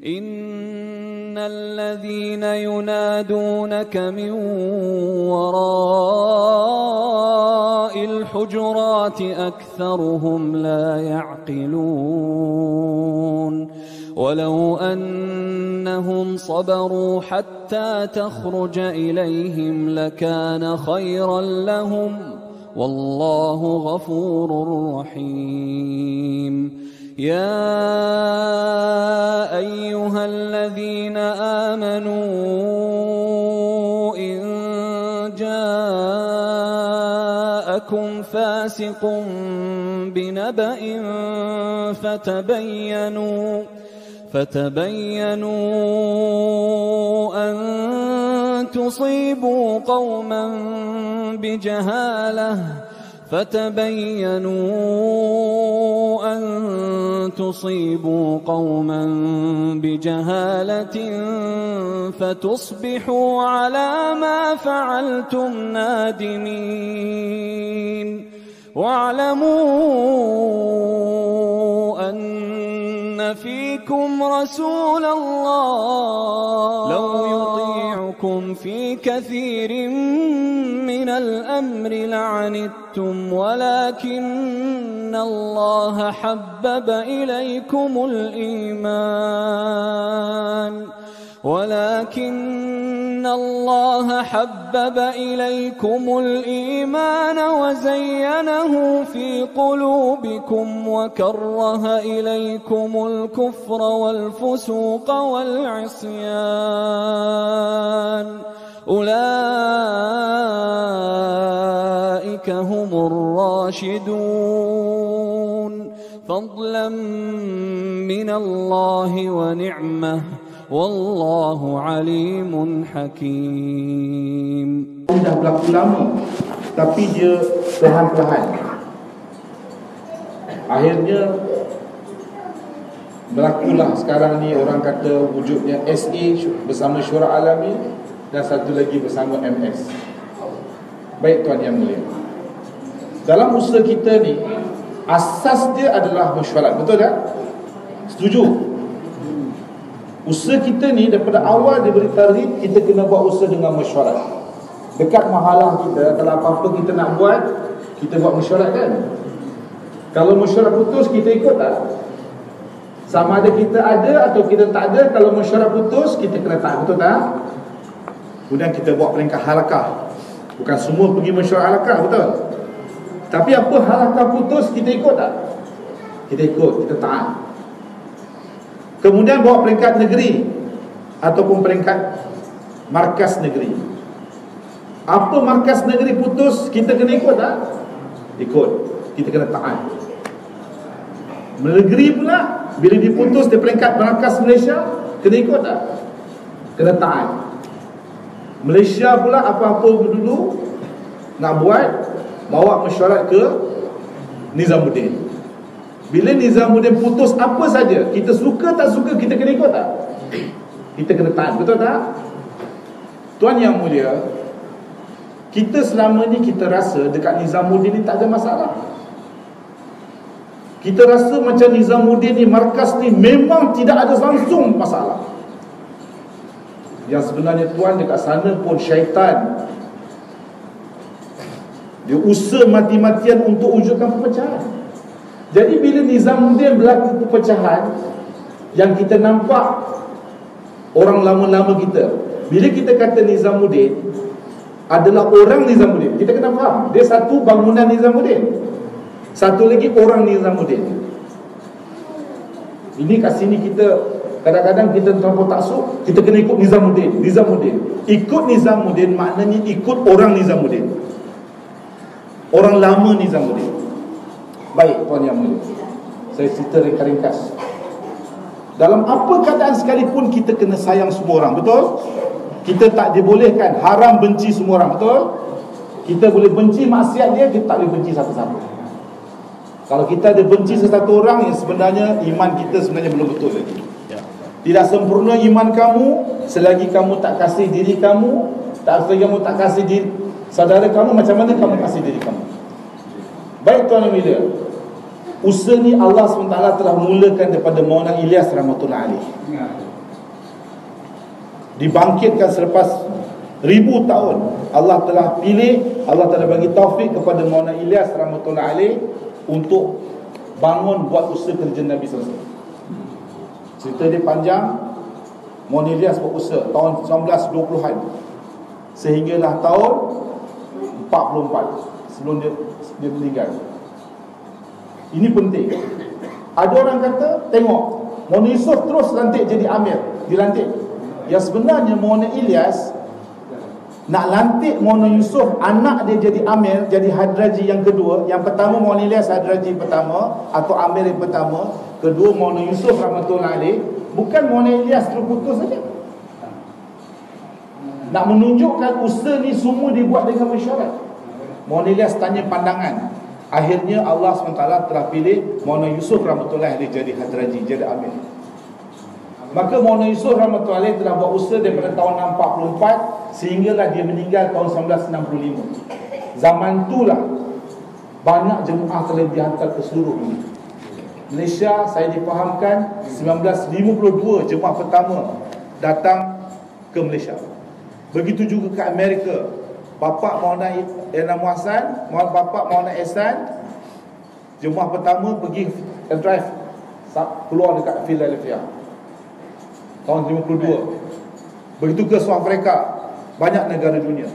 إن الذين ينادونك من وراء الحجرات أكثرهم لا يعقلون ولو أنهم صبروا حتى تخرج إليهم لكان خيرا لهم والله غفور رحيم يا أيها الذين آمنوا إن جاءكم فاسق بنبأ فتبينوا أن تصيبوا قوما بجهالة فتصبحوا على ما فعلتم نادمين واعلموا أن فيكم رسول الله لو يطيعكم في كثير من الأمر لعنتم ولكن الله حبب إليكم الإيمان وزينه في قلوبكم وكره إليكم الكفر والفسوق والعصيان أولئك هم الراشدون فضلا من الله ونعمة Wallahu alimun hakim. Dah berlaku lama, tapi dia perlahan-perlahan. Akhirnya berlakulah sekarang ni orang kata wujudnya SA bersama Syura Alami dan satu lagi bersama MS. Baik tuan yang mulia, dalam usaha kita ni asas dia adalah mesyuarat, betul tak? Setuju? Usaha kita ni daripada awal diberi tarikh, kita kena buat usaha dengan mesyuarat. Dekat mahalah kita, kalau apa-apa kita nak buat, kita buat mesyuarat kan? Kalau mesyuarat putus, kita ikut tak? Sama ada kita ada atau kita tak ada, kalau mesyuarat putus, kita kena taat, betul tak? Kemudian kita buat peringkat halakah. Bukan semua pergi mesyuarat halakah, betul? Tapi apa halakah putus, kita ikut tak? Kita ikut, kita taat. Kemudian bawa peringkat negeri ataupun peringkat markas negeri. Apa markas negeri putus, kita kena ikut tak? Ikut. Kita kena taat. Negeri pula, bila diputus di peringkat markas Malaysia, kena ikut tak? Kena taat. Malaysia pula apa-apa dulu nak buat, bawa mesyuarat ke Nizamuddin. Bila Nizamuddin putus apa saja, kita suka tak suka, kita kena ikut tak? Kita kena taat, betul tak? Tuan yang mulia, kita selama ni kita rasa dekat Nizamuddin ni tak ada masalah. Kita rasa macam Nizamuddin ni, markas ni memang tidak ada langsung masalah. Yang sebenarnya tuan dekat sana pun syaitan, dia usaha mati-matian untuk wujudkan perpecahan. Jadi bila Nizamuddin berlaku perpecahan, yang kita nampak orang lama-lama kita, bila kita kata Nizamuddin adalah orang Nizamuddin, kita kena faham, dia satu bangunan Nizamuddin, satu lagi orang Nizamuddin. Ini kat sini kita kadang-kadang kita terlampau taksub, kita kena ikut Nizamuddin. Ikut Nizamuddin maknanya ikut orang Nizamuddin, orang lama Nizamuddin. Baik tuan yang mulia, saya cerita ringkas. Dalam apa keadaan sekalipun kita kena sayang semua orang, betul? Kita tak dibolehkan haram benci semua orang, betul? Kita boleh benci maksiat dia, kita tak boleh benci siapa-siapa. Kalau kita ada benci sesuatu orang, yang sebenarnya iman kita sebenarnya belum betul lagi. Tidak sempurna iman kamu selagi kamu tak kasih diri kamu, selagi kamu tak kasih diri saudara kamu, macam mana kamu kasih diri kamu? Baik tuan dan mulia, usaha ni Allah SWT telah mulakan daripada Maulana Ilyas rahmatullahi alaih. dibangkitkan selepas 1000 tahun. Allah telah pilih, Allah telah bagi taufik kepada Maulana Ilyas rahmatullahi alaih untuk bangun buat usaha kerja Nabi SAW. Cerita dia panjang. Maulana Ilyas buat usaha tahun 1920-an sehinggalah tahun 44 sebelum dia meninggal. Ini penting. Ada orang kata, tengok, Maulana Yusuf terus lantik jadi amir, dilantik. Yang sebenarnya Maulana Ilyas nak lantik Maulana Yusuf, anak dia jadi amir, jadi hadraji yang kedua. Yang pertama Maulana Ilyas hadraji pertama atau amir yang pertama, kedua Maulana Yusuf rahmatullahi alaih. Bukan Maulana Ilyas terputus saja. Nak menunjukkan usaha ni semua dibuat dengan mesyuarat. Maulana Ilyas tanya pandangan. Akhirnya Allah SWT telah pilih Maulana Yusuf rahmatullahi alaih jadi hadraji, jadi amir. Maka Maulana Yusuf rahmatullahi alaih telah buat usaha daripada tahun 644 sehinggalah dia meninggal tahun 1965. Zaman itulah banyak jemaah telah dihantar ke seluruh dunia. Malaysia, saya difahamkan 1952 jemaah pertama datang ke Malaysia. Begitu juga ke Amerika. Bapa Maulana Enam Hasan, bapa Maulana Ehsan, jemaah pertama pergi drive keluar dekat Philadelphia tahun 52. Begitu ke South Africa, banyak negara dunia.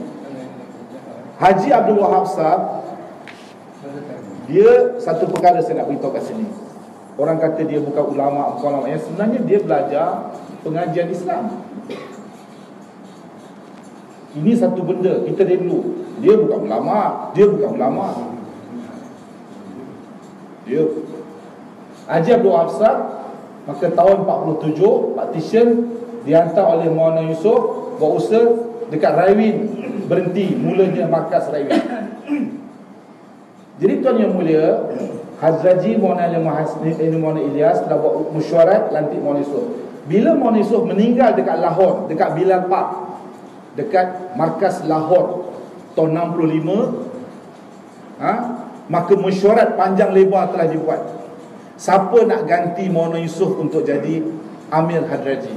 Haji Abdul Wahab Sahab, dia satu perkara saya nak beritahu kat sini. Orang kata dia bukan ulama, yang sebenarnya dia belajar pengajian Islam. Ini satu benda kita rindu. Dia bukan ulama, dia bukan ulama. Dia Haji Abdul Wahab Sahab, maka tahun 47 partition dihantar oleh Maulana Yusuf buat usaha dekat Raiwin, berhenti mulanya markas Raiwin. Jadi tuan yang mulia, Hazraji Maulana Ilyas telah buat mesyuarat lantik Maulana Yusuf. Bila Maulana Yusuf meninggal dekat Lahore, dekat Bilal Park, dekat markas Lahore tahun 65, maka mesyuarat panjang lebar telah dibuat. Siapa nak ganti Maulana Yusuf untuk jadi Amir Hadraji?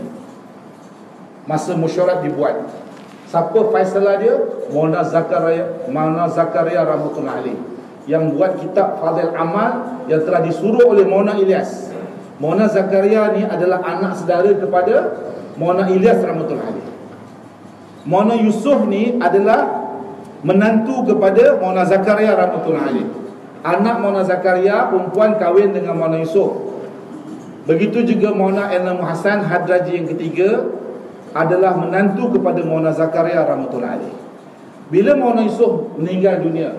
Masa mesyuarat dibuat, siapa faisalah dia? Maulana Zakaria rahmatullahi alaih, yang buat kitab Fadil Amal yang telah disuruh oleh Maulana Ilyas. Maulana Zakaria ni adalah anak saudara kepada Maulana Ilyas rahmatullahi alaih. Maulana Yusuf ni adalah menantu kepada Maulana Zakaria rahmatullahi alaih. Anak Maulana Zakaria perempuan kahwin dengan Maulana Yusuf. Begitu juga Maulana Enam Hasan hadraji yang ketiga adalah menantu kepada Maulana Zakaria rahmatullahi alaih. Bila Maulana Yusuf meninggal dunia,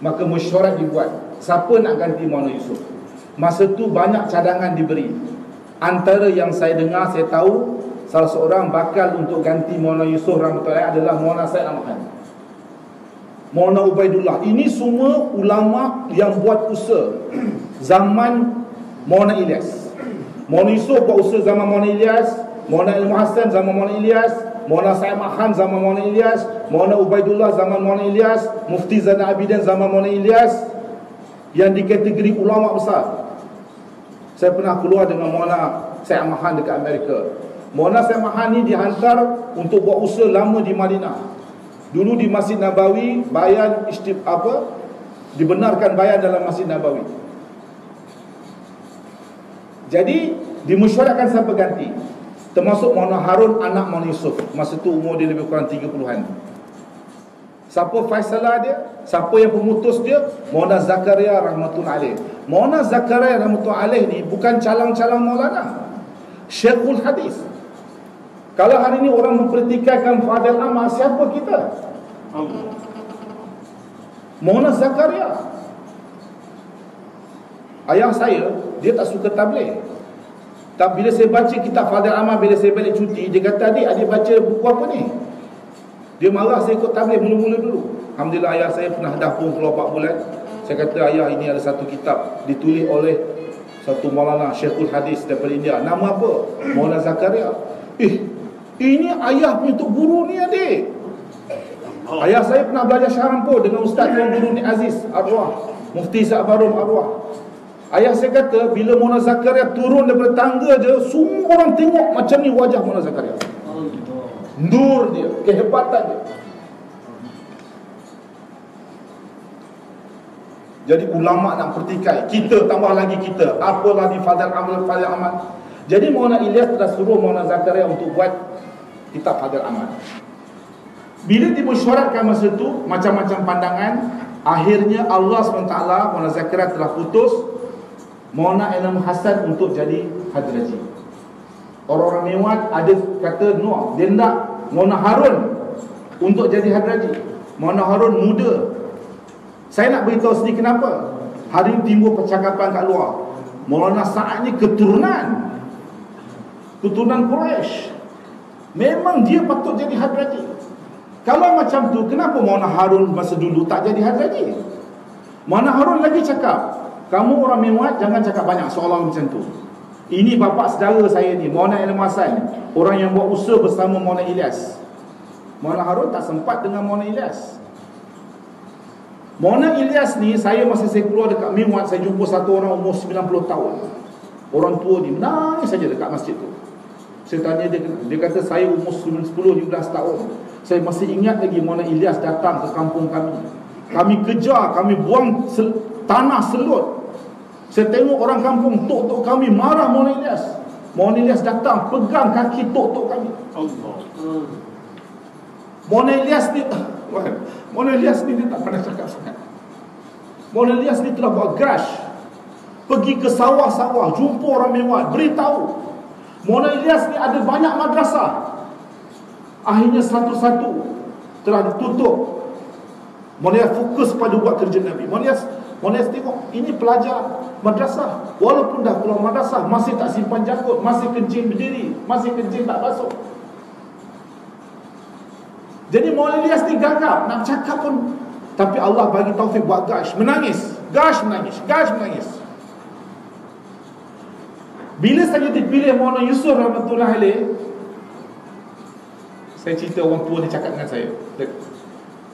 maka mesyuarat dibuat, siapa nak ganti Maulana Yusuf. Masa tu banyak cadangan diberi. Antara yang saya dengar, saya tahu salah seorang bakal untuk ganti Maulana Yusuf rahmatullahi alaih adalah Maulana Said Ahmad, Maulana Ubaidullah. Ini semua ulama yang buat usaha zaman Maulana Ilyas. Maulana Yusuf buat usaha zaman Maulana Ilyas, Maulana Ilmu Hasan zaman Maulana Ilyas, Maulana Said Ahmad zaman Maulana Ilyas, Maulana Ubaidullah zaman Maulana Ilyas, Mufti Zainal Abidin zaman Maulana Ilyas, yang dikategori ulama besar. Saya pernah keluar dengan Maulana Said Ahmad dekat Amerika. Maulana Said Ahmad ni dihantar untuk buat usaha lama di Madinah. Dulu di Masjid Nabawi, bayan dibenarkan bayan dalam Masjid Nabawi. Jadi dimesyuaratkan siapa ganti, termasuk Maulana Harun anak Maulana Yusuf. Masa tu umur dia lebih kurang 30-an. Siapa faisalah dia? Siapa yang pemutus dia? Maulana Zakaria rahmatullahi alaih. Maulana Zakaria rahmatullahi alaih ni bukan calang-calang Maulana, Syekhul Hadis. Kalau hari ini orang mempertikaikan Fadil Amal, siapa kita? Maulana Zakaria. Ayah saya, dia tak suka tabligh. Tapi bila saya baca kitab Fadil Amal, bila saya balik cuti, dia kata, adik baca buku apa ni? Dia marah saya ikut tabligh mula-mula dulu. Alhamdulillah ayah saya pernah dapur keluar 4 bulan. Saya kata, ayah, ini ada satu kitab ditulis oleh satu Maulana Syekhul Hadis daripada India. Nama apa? Maulana Zakaria. Ini ayah punya tok guru ni adik. Ayah saya pernah belajar Syarampur dengan Ustaz Tuan Guru ni Aziz Arwah, Mufti Sa'barum Arwah. Ayah saya kata bila Maulana Zakaria turun daripada tangga je, semua orang tengok macam ni wajah Maulana Zakaria. nur dia, kehebatan dia. Jadi ulama nak pertikai, kita tambah lagi kita, apalah di fadal amal. Jadi Maulana Ilyas telah suruh Maulana Zakaria untuk buat kitab fadal amal. Bila dimesyuaratkan masa itu, macam-macam pandangan. Akhirnya Allah SWT, Maulana Zakaria telah putus Maulana Enam Hasan untuk jadi hadraji. Orang-orang Mewat ada kata no, dia nak Maulana Harun untuk jadi hadraji. Maulana Harun muda. Saya nak beritahu sedikit kenapa. Hari ini timbul percakapan kat luar. Maulana Sa'ad ni keturunan Quraisy. Memang dia patut jadi hadraji. Kalau macam tu, kenapa Maulana Harun masa dulu tak jadi hadraji? Maulana Harun lagi cakap, kamu orang Mewat jangan cakap banyak soalan macam tu. Ini bapa saudara saya ni, Maulana Ilham Hasan, orang yang buat usaha bersama Maulana Ilyas. Maulana Harun tak sempat dengan Maulana Ilyas. Maulana Ilyas ni, masa saya keluar dekat Mewat, saya jumpa satu orang umur 90 tahun. Orang tua ni menangis saja dekat masjid tu. Saya tanya dia kata saya umur 10-15 tahun. Saya masih ingat lagi Maulana Ilyas datang ke kampung kami. Kami kejar, kami buang tanah selut. Saya tengok orang kampung, tok-tok kami marah Maulana Ilyas. Maulana Ilyas datang, pegang kaki tok-tok kami. Allah. Maulana Ilyas ni dia tak pernah cakap sangat. Maulana Ilyas ni telah buat gash, pergi ke sawah-sawah, jumpa orang Mewat, beritahu. Maulana Ilyas ni ada banyak madrasah. Akhirnya satu-satu telah ditutup. Maulana Ilyas fokus pada buat kerja Nabi. Maulana Ilyas tengok, ini pelajar madrasah, walaupun dah keluar madrasah, masih tak simpan janggut, masih kencing berdiri, masih kencing tak basuh. Jadi Maulana Ilyas ni gagap, nak cakap pun, tapi Allah bagi taufik buat gash, menangis. Bila saya dipilih Maulana Yusuf rahmatullahi alaih, saya cerita orang tua ni cakap dengan saya,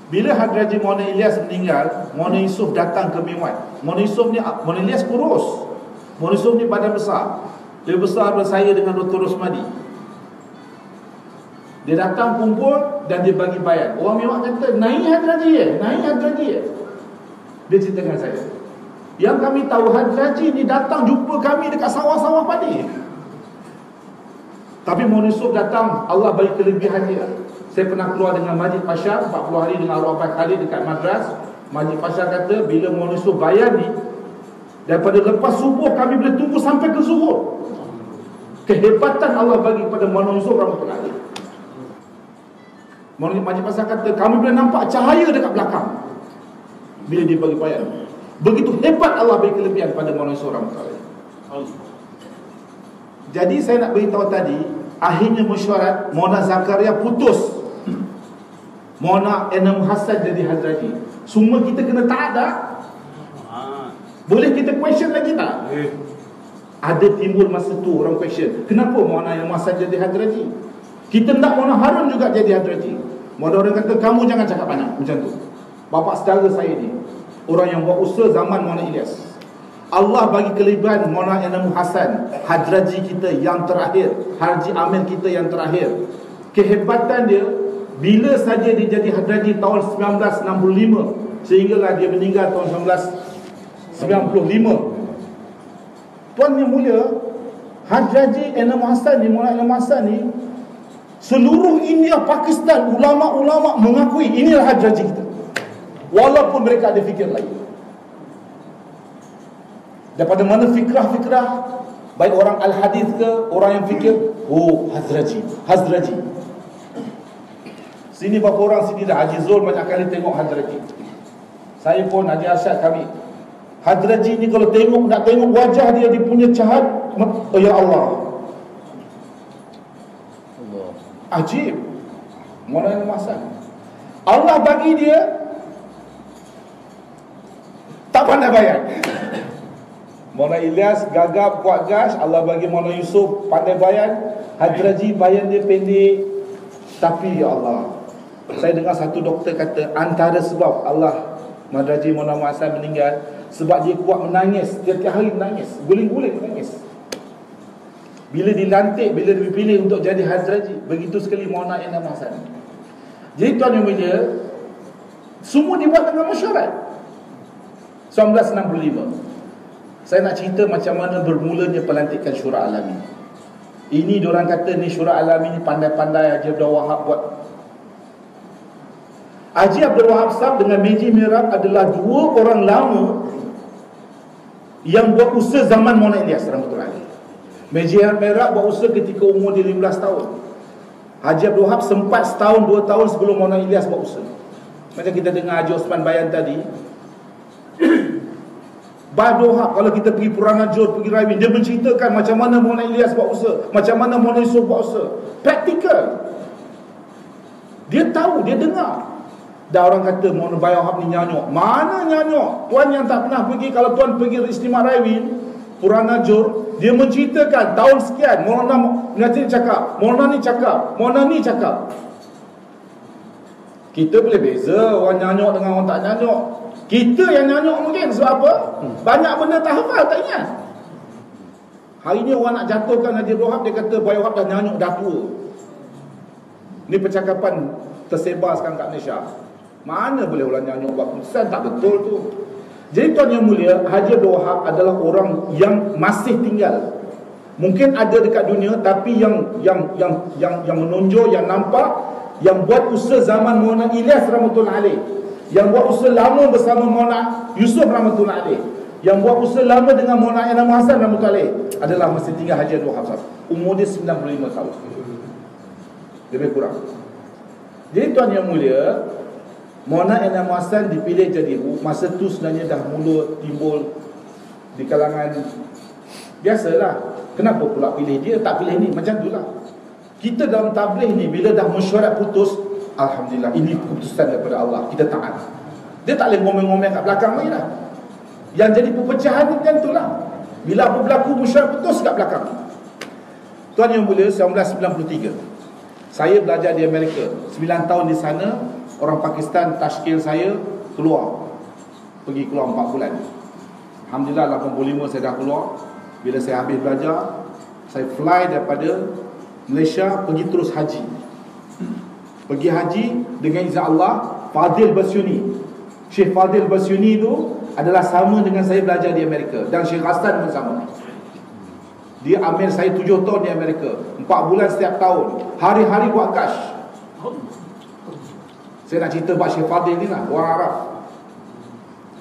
bila Hadraji Maulana Ilyas meninggal, Maulana Yusuf datang ke Mewat. Maulana Ilyas kurus, Maulana Yusuf ni badan besar, lebih besar daripada saya dengan Dr. Rosmadi. Dia datang kumpul dan dia bagi bayan. Orang Mewat kata, naik Hadraji. Dia cerita dengan saya, yang kami tahu Hadraji ni datang jumpa kami dekat sawah-sawah padi. Tapi Maulana Yusuf datang, Allah bagi kelebihan dia. Saya pernah keluar dengan Majid Pasha 40 hari dengan Arwah Pak Khalid dekat Madras. Majid Pasha kata, bila Maulana Yusuf bayan ni, daripada lepas subuh kami boleh tunggu sampai ke zuhur. Kehebatan Allah bagi pada Maulana Yusuf rahmatullahi alaih. Majid Pasha kata, kami boleh nampak cahaya dekat belakang bila dia bagi bayan. Begitu hebat Allah bagi kelebihan pada Maulana Yusuf rahmatullahi alaih. Jadi saya nak beritahu tadi, akhirnya mesyuarat, Maulana Zakaria putus, Maulana Enam Hasan jadi hadraji. Semua kita kena taat tak? Boleh kita question lagi tak? Ada timbul masa tu orang question, kenapa Maulana Enam Hasan jadi hadraji? Kita nak Maulana Harun juga jadi hadraji. Maulana orang kata, kamu jangan cakap banyak macam tu. Bapa saudara saya ni, orang yang buat usaha zaman Maulana Ilyas. Allah bagi kelebihan Maulana Enam Hasan, hadraji kita yang terakhir, Haji Amir kita yang terakhir. Kehebatan dia, bila saja dia jadi hadraji tahun 1965 sehinggalah dia meninggal tahun 1995. Tuan yang mulia, Hadraji Enam Hasan ni, Maulana Enam Hasan ni, seluruh India, Pakistan, ulama-ulama mengakui inilah hadraji kita, walaupun mereka ada fikir lain. Daripada mana fikrah-fikrah, baik orang al-hadis ke, orang yang fikir, oh hadraji. Sini berapa orang sini dah, Haji Zul banyak kali tengok hadraji. Saya pun, Haji Arsyad kami. Hadraji ni kalau tengok, nak tengok wajah dia, dia punya cahat, oh ya Allah, ajib. Maulana Hasan, Allah bagi dia tak pandai bayan. Maulana Ilyas gagap kuat gas, Allah bagi Maulana Yusuf pandai bayan. Hadraji bayan dia pendek. Tapi ya Allah, saya dengar satu doktor kata, antara sebab Allah Hadraji Maulana Hasan meninggal, sebab dia kuat menangis, setiap hari menangis, guling-guling menangis. Bila dilantik, bila dipilih untuk jadi Hadraji, begitu sekali Maulana Enam Hasan. Jadi tuan yang mulia, semua dibuat dengan mesyuarat. 1965. Saya nak cerita macam mana bermulanya pelantikan Syura Alami. Ini diorang kata ni Syura Alami ni pandai-pandai Haji Abdul Wahab buat. Haji Abdul Wahab Sahab dengan Meji Merab adalah dua orang lama yang buat usaha zaman Maulana Ilyas rahmatullahi alaih. Meji Merab buat usaha ketika umur dia 15 tahun. Haji Abdul Wahab sempat setahun 2 tahun sebelum Maulana Ilyas buat usaha. Macam kita dengar Haji Osman Bayan tadi, Abdul Wahab kalau kita pergi Puranajur, pergi Rawin, dia menceritakan macam mana Maulana Ilyas buat usaha, macam mana Maulana Yusuf buat usaha. Praktikal. Dia tahu, dia dengar. Dah orang kata Maulana Bayan Wahab ni nyanyok. Mana nyanyok? Tuan yang tak pernah pergi, kalau tuan pergi Istimewa Rawin, Puranajur, dia menceritakan tahun sekian Maulana ni cakap, Maulana ni cakap, Maulana ni cakap. Kita boleh beza orang nyanyok dengan orang tak nyanyok. Kita yang nyanyok mungkin sebab apa? Banyak benda tak hafal, tak ingat. Hari ni orang nak jatuhkan Haji Abdul Wahab, dia kata Boy Wahab dah nyanyok, dah tua. Ni percakapan tersebar sekarang kat Malaysia. Mana boleh orang nyanyok buat keputusan? Tak betul tu. Jadi tuan yang mulia, Haji Abdul Wahab adalah orang yang masih tinggal. Mungkin ada dekat dunia, tapi yang menonjol, yang nampak, yang buat usaha zaman Maulana Ilyas rahmatullahi alaih, yang buat usaha lama bersama Maulana Yusuf rahmatullahi alaih, yang buat usaha lama dengan Maulana Enam Hasan rahmatullahi alaih adalah masih tinggal Haji Abdul Wahab. Umur dia 95 tahun. Lebih kurang. Jadi tuan yang mulia, Maulana Enam Hasan dipilih jadi masa tu sebenarnya dah mula timbul di kalangan biasalah. Kenapa pula pilih dia, tak pilih ni? Macam itulah. Kita dalam tabligh ni bila dah mesyuarat putus, alhamdulillah ini keputusan daripada Allah, kita taat. Dia tak boleh ngomel-ngomel kat belakang lagi dah. Yang jadi perpecahan ni kan itulah. Bila apa berlaku mesyuarat putus kat belakang. Tuan yang mulia, 1993 saya belajar di Amerika. 9 tahun di sana. Orang Pakistan tashkil saya keluar. Pergi keluar 4 bulan. Alhamdulillah 85 saya dah keluar. Bila saya habis belajar, saya fly daripada Malaysia pergi terus haji. Pergi haji dengan izin Allah. Fadil Basyuni, Syekh Fadil Basyuni tu adalah sama dengan saya belajar di Amerika. Dan Syekh Hassan pun sama. Dia ambil saya 7 tahun di Amerika, 4 bulan setiap tahun. Hari-hari buat kash. Saya nak cerita buat Syekh Fadil ni lah, orang Arab.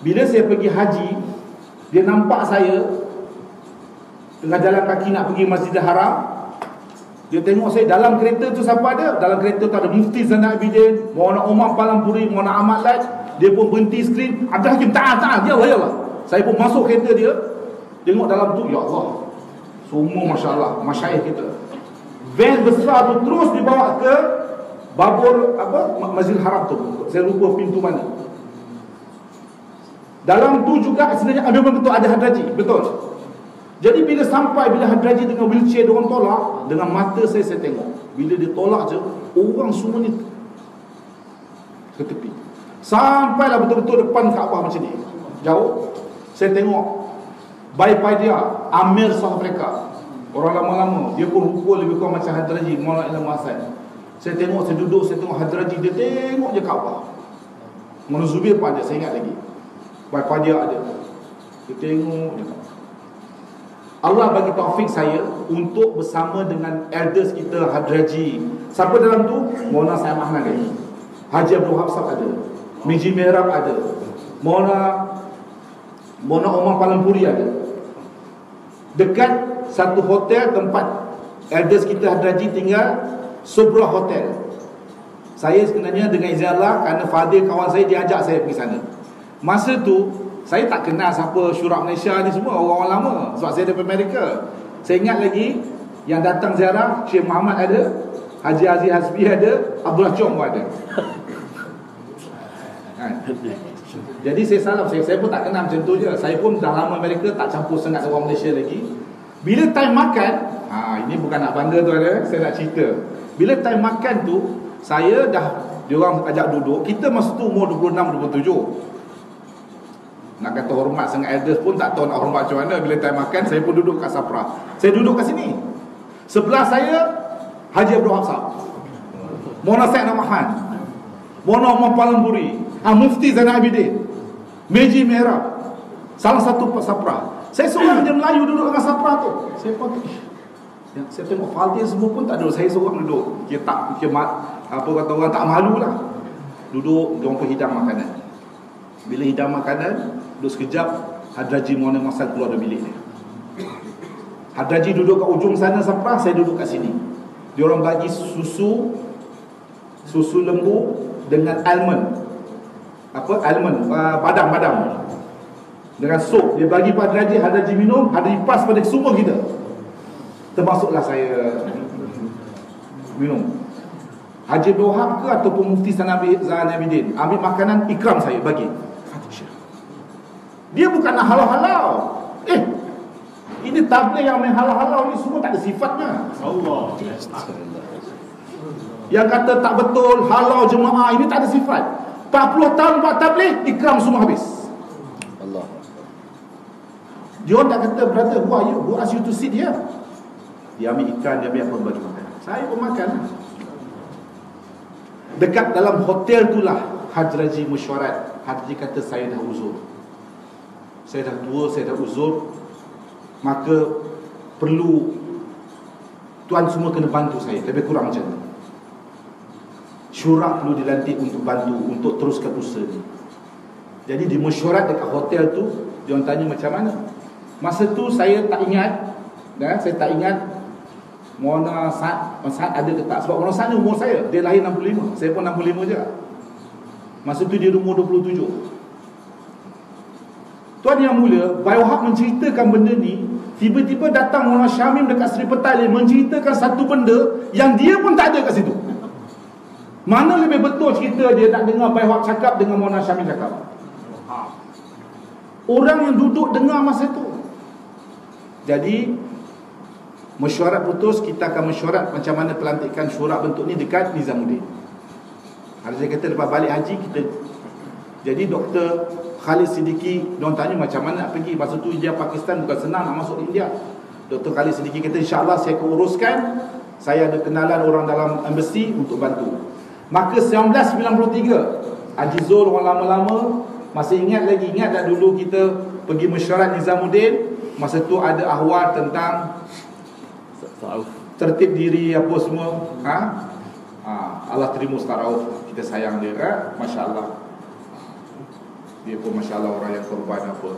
Bila saya pergi haji, dia nampak saya tengah jalan kaki nak pergi Masjidil Haram. Dia tengok saya dalam kereta tu, siapa ada? Dalam kereta tu ada Mufti Zainal Abidin, Maulana Umar Palampuri, Maulana Ahmad Laj. Dia pun berhenti skrin. Abdul Hakim, tahan, ya Allah. Saya pun masuk kereta dia. Tengok dalam tu, ya Allah, semua Masya Allah, masyayikh kita. Van besar tu terus dibawa ke Babur Masjidil Haram tu. Saya lupa pintu mana. Dalam tu juga sebenarnya memang betul ada Hadraji, betul. Jadi bila sampai, bila Hadraji dengan wheelchair diorang tolak, dengan mata saya tengok. Bila dia tolak je, orang semua ni ke tepi. Sampailah betul-betul depan Kaabah macam ni. Jauh. Saya tengok Bayi dia, Amir South Africa. Orang lama-lama. Dia pun rupa lebih kurang macam Hadraji, Maulana Ilham Hasan. Saya tengok, saya duduk, saya tengok Hadraji. Dia tengok je Kaabah. Maulana Zubir pun ada, saya ingat lagi. Bayi dia ada. Dia tengok je Kaabah. Allah bagi taufik saya untuk bersama dengan elders kita Hadraji. Siapa dalam tu? Maulana Sayyid Mahnan ada, Haji Abdul Wahab Sahab ada, Meji Merab ada, Maulana Umar Palampuri ada. Dekat satu hotel tempat elders kita Hadraji tinggal, Subra Hotel. Saya sebenarnya dengan izin Allah, kerana Fadil kawan saya, dia ajak saya pergi sana. Masa tu saya tak kenal siapa Syura Malaysia ni semua, orang-orang lama. Sebab saya daripada Amerika. Saya ingat lagi, yang datang ziarah Syekh Muhammad ada, Haji Aziz Hasbi ada, Abdullah Chong pun ada. Jadi saya salam, saya pun tak kenal macam tu je. Saya pun dah lama Amerika, tak campur sangat orang Malaysia lagi. Bila time makan, ini bukan nak bangga tu ada, saya nak cerita. Bila time makan tu, saya dah, diorang ajak duduk. Kita masa tu umur 26-27. Nak kata hormat sangat elders pun tak tahu nak hormat macam mana. Bila time makan, saya pun duduk kat Safra. Saya duduk kat sini. Sebelah saya Haji Abdul Hafsah, Mona Syed Namahan, Mona Umar Palamburi, Mufti Zainal Abidin, Meji Merah, salah satu Sapra. Saya seorang je Melayu duduk dengan Sapra tu. Saya pun saya tengok Fadil semua pun tak ada. Saya seorang duduk. Apa kata orang, tak malu lah. Duduk, diorang pun hidang makanan. Bila hidang makanan, duduk sekejap, Hadraji Mona Masal keluar dari bilik dia. Hadraji duduk kat ujung sana Sapra, saya duduk kat sini. Diorang bagi susu lembu dengan almond. Almond, badam dengan sup. Dia bagi pada Hadraji minum, Hadraji pas pada semua kita, termasuklah saya minum. Haji Abdul Wahab ke ataupun Mufti Zainal Abidin ambil makanan, ikram saya bagi. Dia bukanlah halau-halau. Ini tabligh yang main halau-halau ni semua tak ada sifatnya. Allah. Yang kata tak betul halau jemaah ini tak ada sifat. 40 tahun buat tabligh, ikram semua habis. Allah. Dia tak kata, brother, who ask you to sit here? Dia ambil ikan, dia ambil apa, bagi makan. Saya pun makan. Dekat dalam hotel itulah Hadraji mesyuarat. Hadraji kata, saya dah uzur, saya dah tua, saya dah uzur, maka perlu tuan semua kena bantu saya. Lebih kurang macam tu. Syura perlu dilantik untuk bantu, untuk teruskan usaha ni. Jadi di mesyuarat dekat hotel tu, dia orang tanya macam mana. Masa tu saya tak ingat, saya tak ingat Mona Saad ada ke tak. Sebab Mona Saad ni umur saya, dia lahir 65, saya pun 65 je. Masa tu dia umur 27. Tuan yang mulia, Bayohak menceritakan benda ni. Tiba-tiba datang Mona Syamim dekat Seri Petaling menceritakan satu benda yang dia pun tak ada kat situ. Mana lebih betul cerita dia nak dengar Bayohak cakap dengan Mona Syamim cakap? Orang yang duduk dengar masa tu. Jadi mesyuarat putus, kita akan mesyuarat macam mana pelantikan syura bentuk ni dekat Nizamuddin. Ada saya kata lepas balik haji kita. Jadi Dr. Khalid Siddiqui, diorang tanya macam mana nak pergi. Masa tu India Pakistan bukan senang nak masuk India. Dr. Khalid Siddiqui kata, insyaAllah saya akan uruskan. Saya ada kenalan orang dalam embassy untuk bantu. Maka 1993 Haji Zul, orang lama-lama masih ingat tak dulu kita pergi mesyuarat Nizamuddin. Masa tu ada ahwal tentang tertib diri apa semua. Allah terima Ustaz Rauf, kita sayang dia kan? Masya Allah. Dia pun Masya Allah orang yang korban apa.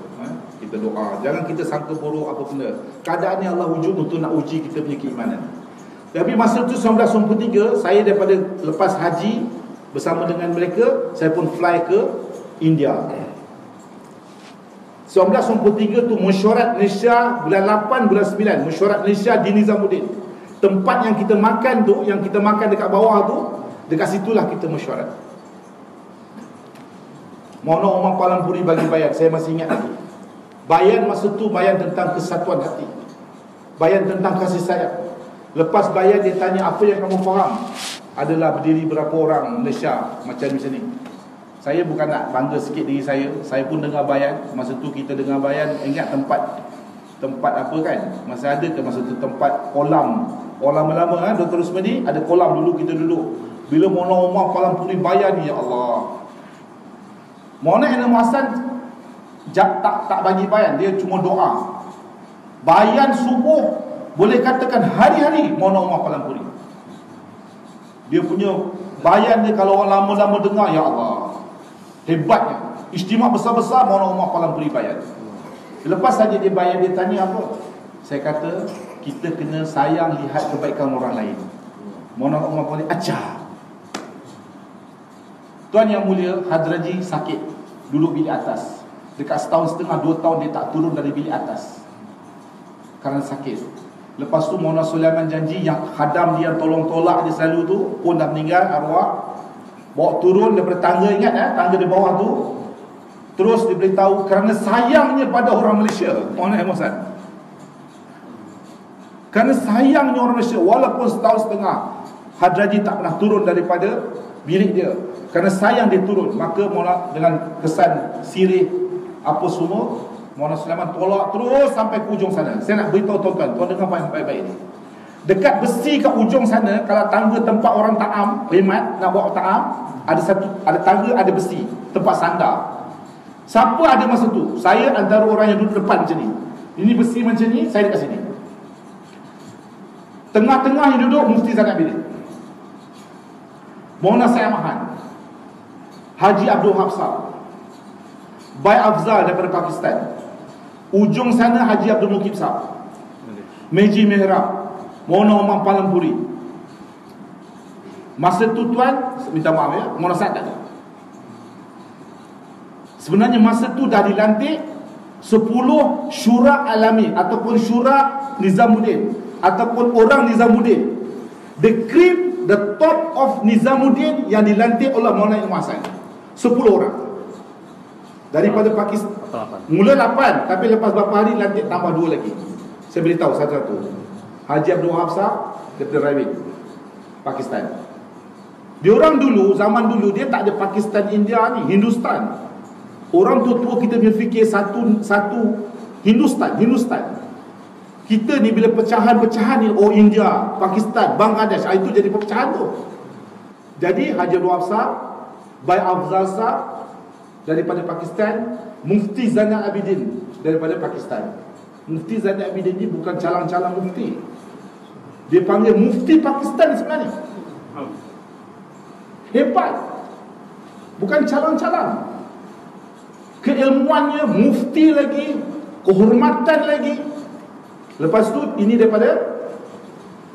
Kita doa, jangan kita sangka buruk apa benda. Keadaan ni Allah wujud untuk nak uji kita punya keimanan. Tapi masa tu 1993, saya daripada lepas haji bersama dengan mereka, saya pun fly ke India. 1993 tu mesyuarat Malaysia bulan 8 bulan 9, mesyuarat Malaysia di Nizamuddin. Tempat yang kita makan tu, yang kita makan dekat bawah tu, dekat situlah kita mesyuarat. Mona Umar Palamburi bagi bayan, saya masih ingat lagi. Bayan masa tu bayan tentang kesatuan hati, bayan tentang kasih sayang. Lepas bayan dia tanya, apa yang kamu faham? Adalah berdiri berapa orang Malaysia macam ni. Saya bukan nak bangga sikit diri saya pun dengar bayan. Masa tu kita dengar bayan, ingat tempat apa kan? Masa ada ke masa tu tempat kolam lama Dr. Usmani ada kolam dulu kita duduk. Bila Mona Umar Palamburi bayan ni, ya Allah. Mona Enam Hasan tak bagi bayan, dia cuma doa. Bayan subuh boleh katakan hari-hari Mona Umar Palamburi. Dia punya bayan dia kalau orang lama-lama dengar, ya Allah, hebatnya. Istimewa besar-besar Mona Umar Palamburi bayan. Lepas saja dia bayan, dia tanya apa? Saya kata, kita kena sayang lihat kebaikan orang lain. Mona Umar Palamburi, ajar. Tuan yang mulia, Hadraji sakit, duduk bilik atas. Dekat setahun setengah, 2 tahun dia tak turun dari bilik atas kerana sakit. Lepas tu Mona Sulaiman janji yang khadam dia tolong tolak dia selalu tu pun dah meninggal arwah. Bawa turun daripada tangga, ingat tangga di bawah tu. Terus dia beritahu kerana sayangnya pada orang Malaysia. Mona Hasan, kerana sayangnya orang Malaysia, walaupun setahun setengah Hadraji tak pernah turun daripada bilik dia, kerana sayang dia turun. Maka Mona dengan kesan sirih apa semua, Mona Sulaiman tolak terus sampai ke ujung sana. Saya nak beritahu tuan-tuan, tuan dengar baik-baik ni. Dekat besi kat ujung sana, kalau tangga tempat orang ta'am, khidmat nak buat ta'am, ada tangga, ada besi, tempat sandar. Siapa ada masa tu? Saya antara orang yang duduk depan macam ni. Ini besi macam ni, saya dekat sini. Tengah-tengah yang duduk Mufti Zainal Abidin, Maulana Syed Mahan, Haji Abdul Hafsah, Bai Afzal daripada Pakistan. Ujung sana Haji Abdul Mukib Sahab, Meji Mehrab, Maulana Umar Palampuri. Masa tu tuan, minta maaf ya, Maulana Syed tak ada. Sebenarnya masa tu dah dilantik 10 syura alami ataupun syura Nizamuddin ataupun orang Nizamuddin. The cream, the top of Nizamuddin yang dilantik oleh Maulana Ilmu Hasan. 10 orang. Daripada Pakistan. Mula 8, tapi lepas beberapa hari lantik tambah 2 lagi. Saya beritahu satu-satu. Haji Abdul Hafsah, Dr. Ravid, Pakistan. Diorang dulu, zaman dulu dia tak ada Pakistan, India ni, Hindustan. Orang tua-tua kita punya fikir satu Hindustan. Kita ni bila pecahan-pecahan ni, oh India, Pakistan, Bangladesh, itu jadi perpecahan tu. Jadi Haji Abdul Hafsah, Bai Afzal Sah daripada Pakistan, Mufti Zainal Abidin daripada Pakistan. Mufti Zainal Abidin ni bukan calang-calang mufti. Dia panggil Mufti Pakistan sebenarnya. Hebat. Bukan calang-calang. Keilmuannya mufti lagi, kehormatan lagi. Lepas tu ini daripada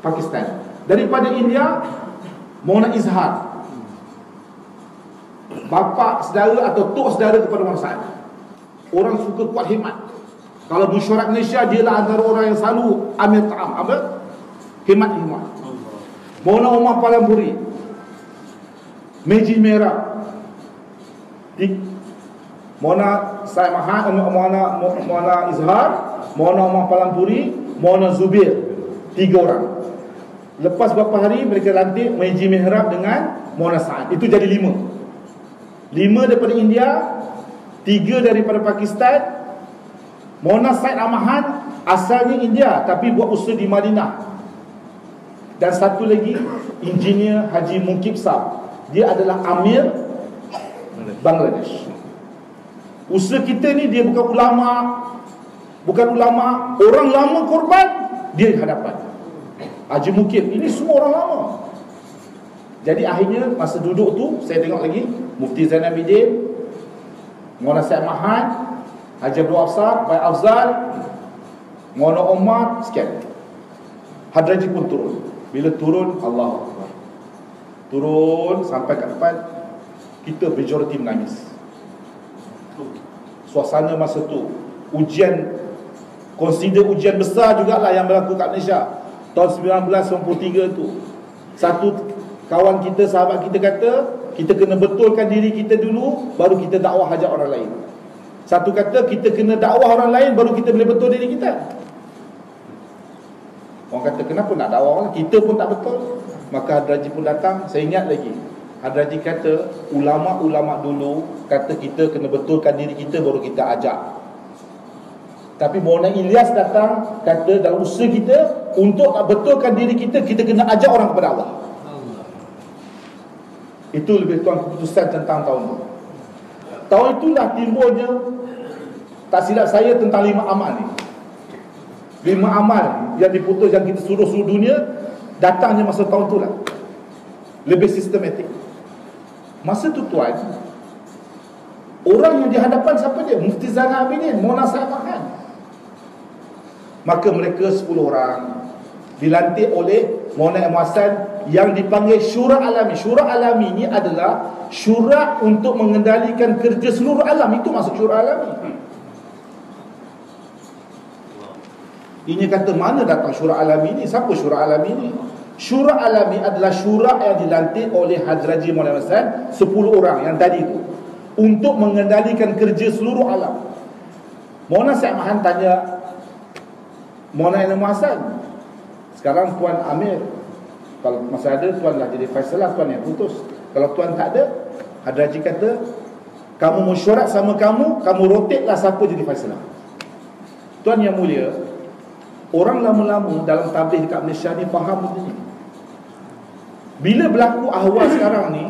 Pakistan. Daripada India, Maulana Izhar, bapa saudara atau tok saudara kepada Maulana Sa'ad. Orang suka kuat khidmat. Kalau mesyuarat Malaysia, dia lah antara orang yang selalu ambil ta'am, khidmat. Maulana Umar Palampuri, Meji Merah, Maulana Syed Mahan, Maulana Izhar, Maulana Umar Palampuri, Maulana Zubir. 3 orang. Lepas beberapa hari mereka lantik Meji Mehrab dengan Maulana Sa'ad. Itu jadi 5 daripada India, 3 daripada Pakistan. Maulana Syed Mahan asalnya India tapi buat usaha di Madinah. Dan satu lagi engineer Haji Mukib Sahab. Dia adalah Amir Bangladesh. Usaha kita ni dia bukan ulama, orang lama korban, dia di hadapan. Haji Mukib, ini semua orang lama. Jadi akhirnya masa duduk tu, saya tengok lagi Mufti Zainal Abidin, Maulana Syed Mahan, Haji Abdul Hafsah, Bai Afzal, Maulana Umar, sekian. Hadraji pun turun. Bila turun, Allahu Akbar. Turun sampai kat depan, kita majoriti menangis. Suasana masa tu ujian, consider ujian besar jugalah yang berlaku kat Malaysia tahun 1993 tu. Satu kawan kita, sahabat kita kata, kita kena betulkan diri kita dulu, baru kita dakwah hajat orang lain. Satu kata, kita kena dakwah orang lain, baru kita boleh betul diri kita. Orang kata, kenapa nak dakwah orang? Kita pun tak betul. Maka Hadraji pun datang. Saya ingat lagi, Hadraji kata, ulama-ulama dulu kata kita kena betulkan diri kita, baru kita ajak. Tapi Maulana Ilyas datang, kata dalam usaha kita, untuk nak betulkan diri kita, kita kena ajak orang kepada Allah. Itu lebih kurang keputusan tentang tahun itu. Tahun itulah timbulnya, tak silap saya, tentang 5 amal ni. 5 amal yang diputus, yang kita suruh seluruh dunia, datangnya masa tahun tu lah. Lebih sistematik. Masa tu tuan, orang yang dihadapan siapa dia? Mufti Zainal Abidin, Maulana Syed Mahan. Maka mereka 10 orang dilantik oleh Maulana Ilmu Hasan yang dipanggil Syura Alami. Syura Alami ni adalah syura untuk mengendalikan kerja seluruh alam. Itu maksud Syura Alami. Ini kata, mana datang Syura Alami ni? Siapa Syura Alami ni? Syura Alami adalah syura yang dilantik oleh Hadraji Maulana Hasan, 10 orang yang tadi tu, untuk mengendalikan kerja seluruh alam. Maulana Syed Mahan tanya Maulana Ilmu Hasan, sekarang Tuan Amir, kalau masa ada Tuan lah jadi Faisalah, Tuan yang putus. Kalau Tuan tak ada, Hadraji kata, kamu mesyuarat sama kamu rotate lah siapa jadi Faisalah. Tuan yang mulia, Orang lama-lama dalam tabligh dekat Malaysia ni faham benda ni. Bila berlaku ahwal sekarang ni,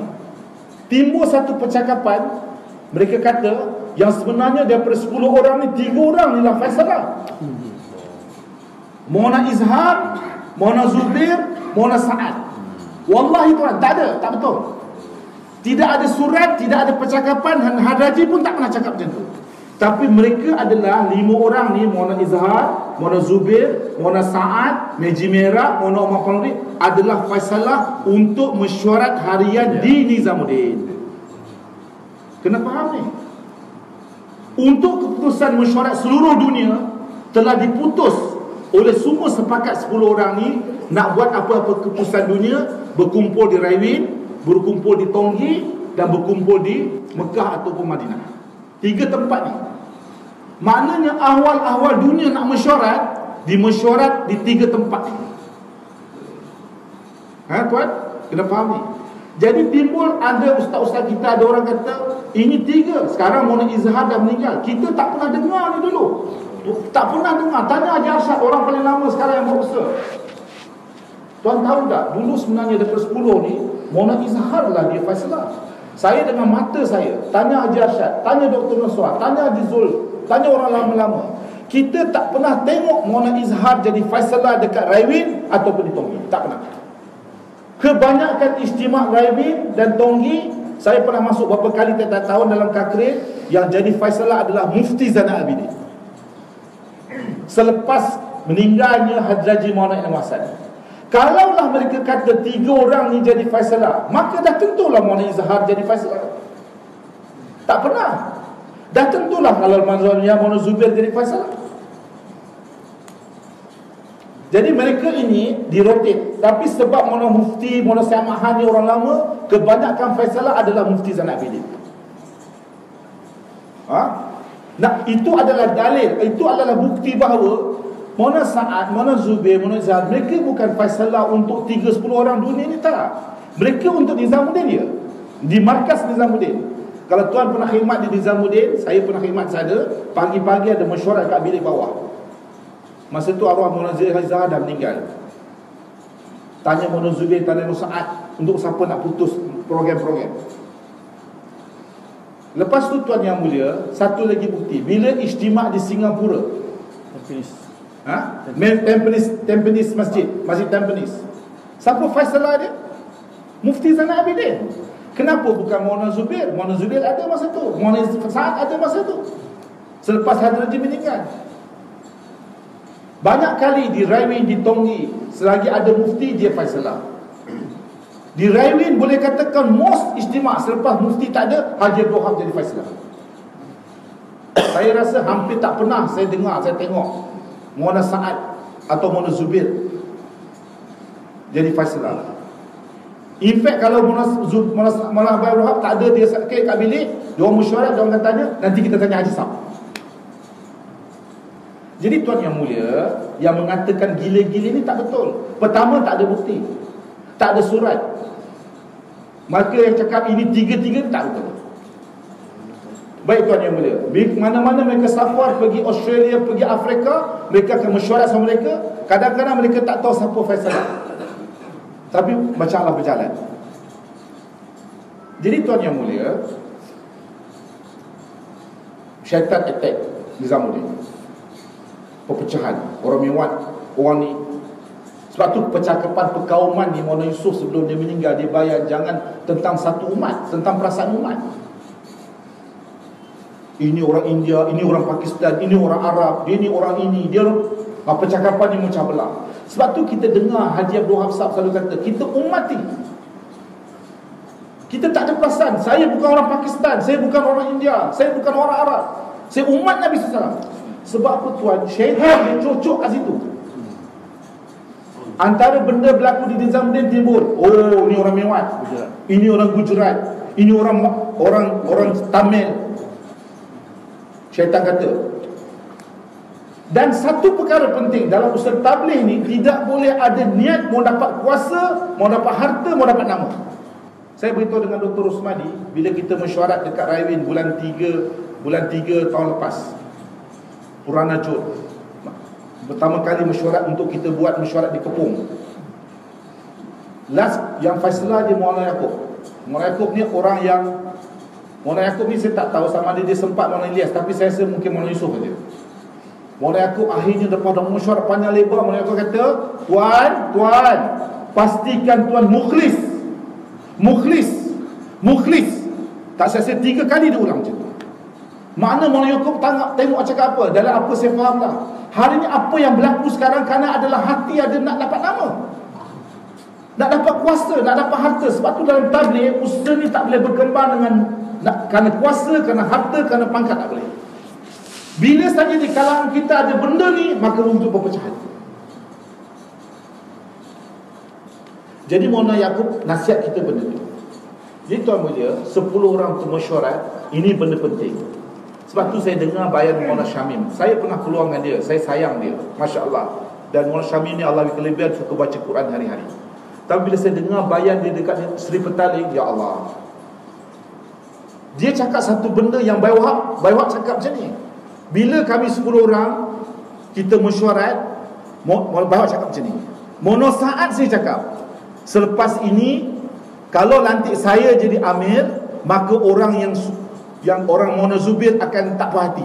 timbul satu percakapan, mereka kata yang sebenarnya daripada 10 orang ni 3 orang ni lah Faisalah. Mona Izhar, Mona Zubair, Mona Sa'ad. Wallahi tuan, tak ada, tak betul. Tidak ada surat, tidak ada percakapan, Hadraji pun tak pernah cakap macam tu. Tapi mereka adalah 5 orang ni, Mona Izhar, Mona Zubair, Mona Sa'ad, Meji Merah, Mona Umar Panuri, adalah Faisalah untuk mesyuarat harian di Nizamuddin. Kena faham ni. Untuk keputusan mesyuarat seluruh dunia telah diputus oleh semua sepakat 10 orang ni nak buat apa-apa keputusan dunia, berkumpul di Raiwin, berkumpul di Tonggi, dan berkumpul di Mekah ataupun Madinah. 3 tempat ni. Maknanya ahwal-ahwal dunia nak mesyuarat, dimesyuarat di 3 tempat ni. Tuan? Kena faham ni. Jadi timbul ada ustaz-ustaz kita, ada orang kata ini 3. Sekarang Mona Izhar dah meninggal. Kita tak pernah dengar ni dulu. Tak pernah dengar. Tanya Haji Arsyad, orang paling lama sekarang yang berusaha. Tuan tahu tak, dulu sebenarnya daripada 10 ni, Mona Izhar lah dia Faisalah. Saya dengan mata saya tanya Haji Arsyad, tanya Dr. Nuswar, tanya Haji Zul, tanya orang lama-lama. Kita tak pernah tengok Mona Izhar jadi Faisalah dekat Raiwin ataupun di Tonggi. Tak pernah. Kebanyakan istimak Raiwin dan Tonggi, saya pernah masuk beberapa kali tiap tahun dalam Kakrin, yang jadi Faisalah adalah Mufti Zainal Abidin selepas meninggalnya Hadraji Maulana Ibn Hasan. Kalaulah mereka kata 3 orang ni jadi Faisalah, maka dah tentulah Mona Izhar jadi Faisalah. Tak pernah. Dah tentulah kalau Mona Zubair jadi Faisalah. Jadi mereka ini dirotate. Tapi sebab Mona Mufti, Mona Syed Mahan ni orang lama, kebanyakan Faisalah adalah Mufti Zainal Abidin. Nah, itu adalah dalil, itu adalah bukti bahawa Mona Sa'ad, Mona Zubair, Mona Izhar, mereka bukan Faisalah untuk 3-10 orang dunia ni, tak. Mereka untuk Nizamuddin dia, di markas Nizamuddin. Kalau tuan pernah khidmat di Nizamuddin, saya pernah khidmat sana, pagi-pagi ada mesyuarat kat bilik bawah. Masa tu arwah Mona Izhar dah meninggal. Tanya Mona Zubair, tanya Mona Sa'ad, untuk siapa nak putus program-program. Lepas tu tuan yang mulia, satu lagi bukti. Bila istimak di Singapura, Tampines Masjid Tampines, siapa Faisalah dia? Mufti Zainal Abidin. Kenapa bukan Mona Zubair? Mona Zubair ada masa tu, Mona Sa'ad ada masa tu, selepas Hadraji meninggal. Banyak kali di Raiwin, di Tonggi, selagi ada mufti, dia Faisalah. Di Raiwin boleh katakan most istimak, selepas mufti tak ada, Haji Abdul Wahab jadi Faisalah. Saya rasa hampir tak pernah saya dengar, saya tengok Mona Sa'ad atau Mona Zubair jadi Faisalah. In fact, kalau Mona Abdul Wahab tak ada, dia sakit kat bilik, dia orang mesyuarat, dia orang akan tanya, nanti kita tanya Haji Sab. Jadi tuan yang mulia, yang mengatakan gila-gila ni tak betul. Pertama, tak ada bukti, tak ada surat. Maka yang cakap ini 3-3 tak betul. Baik tuan yang mulia, mana-mana mereka safar pergi Australia, pergi Afrika, mereka akan mesyuarat sama mereka. Kadang-kadang mereka tak tahu siapa Faisalah, tapi macam Allah berjalan. Jadi tuan yang mulia, syaitan attack Nizamuddin, perpecahan, orang mewat, orang ni. Sebab tu percakapan perkauman ni Maulana Yusuf sebelum dia meninggal, dia bayar jangan tentang satu umat, tentang perasaan umat. Ini orang India, ini orang Pakistan, ini orang Arab, dia ni orang ini, dia percakapan ni macam belah. Sebab tu kita dengar Haji Abdul Wahab selalu kata, kita umat ni, kita tak ada perasaan. Saya bukan orang Pakistan, saya bukan orang India, saya bukan orang Arab, saya umat Nabi SAW. Sebab apa tuan? Syaitan dia cocok kat situ. Antara benda berlaku di Nizamuddin timbul, oh ini orang Mewat, ini orang Gujarat, ini orang Tamil. Syaitan kata. Dan satu perkara penting dalam usaha tabligh ni, tidak boleh ada niat mau dapat kuasa, mau dapat harta, mau dapat nama. Saya beritahu dengan Dr. Rosmadi bila kita mesyuarat dekat Raiwin bulan 3 tahun lepas, Purana Jod, pertama kali mesyuarat untuk kita buat mesyuarat di Kepung. Last yang Faisal dia Maulana Yaakob. Maulana Yaakob ni orang yang, Maulana Yaakob ni saya tak tahu sama ada dia sempat Maulana Ilyas, tapi saya rasa mungkin Maulana Yusuf saja. Maulana Yaakob akhirnya lepas dah mesyuarat panjang lebar, Maulana Yaakob kata, Tuan, pastikan Tuan mukhlis. Tak saya 3 kali dia ulang macam tu. Makna Maulana Yaakob tengok cakap apa, dalam apa saya faham lah. Hari ni apa yang berlaku sekarang kerana adalah hati ada nak dapat nama, nak dapat kuasa, nak dapat harta. Sebab tu dalam tabligh, usaha ni tak boleh berkembang dengan kerana kuasa, kerana harta, kerana pangkat, tak boleh. Bila saja di kalangan kita ada benda ni, maka untuk perpecahan. Jadi Maulana Yaakob nasihat kita benda ni. Jadi tuan mulia, 10 orang tu mesyuarat, ini benda penting. Sebab tu saya dengar bayan Maulana Syamim. Saya pernah keluar dengan dia, saya sayang dia, Masya Allah. Dan Maulana Syamim ni Allah kelebihan, suka baca Quran hari-hari. Tapi bila saya dengar bayan dia dekat Seri Petaling, ya Allah, dia cakap satu benda yang Bayi Wahab cakap macam ni. Bila kami 10 orang kita mesyuarat, Bayi Wahab cakap macam ni, mono saat saya cakap, selepas ini kalau nanti saya jadi amir, maka orang yang orang Maulana Zubir akan tak puas hati.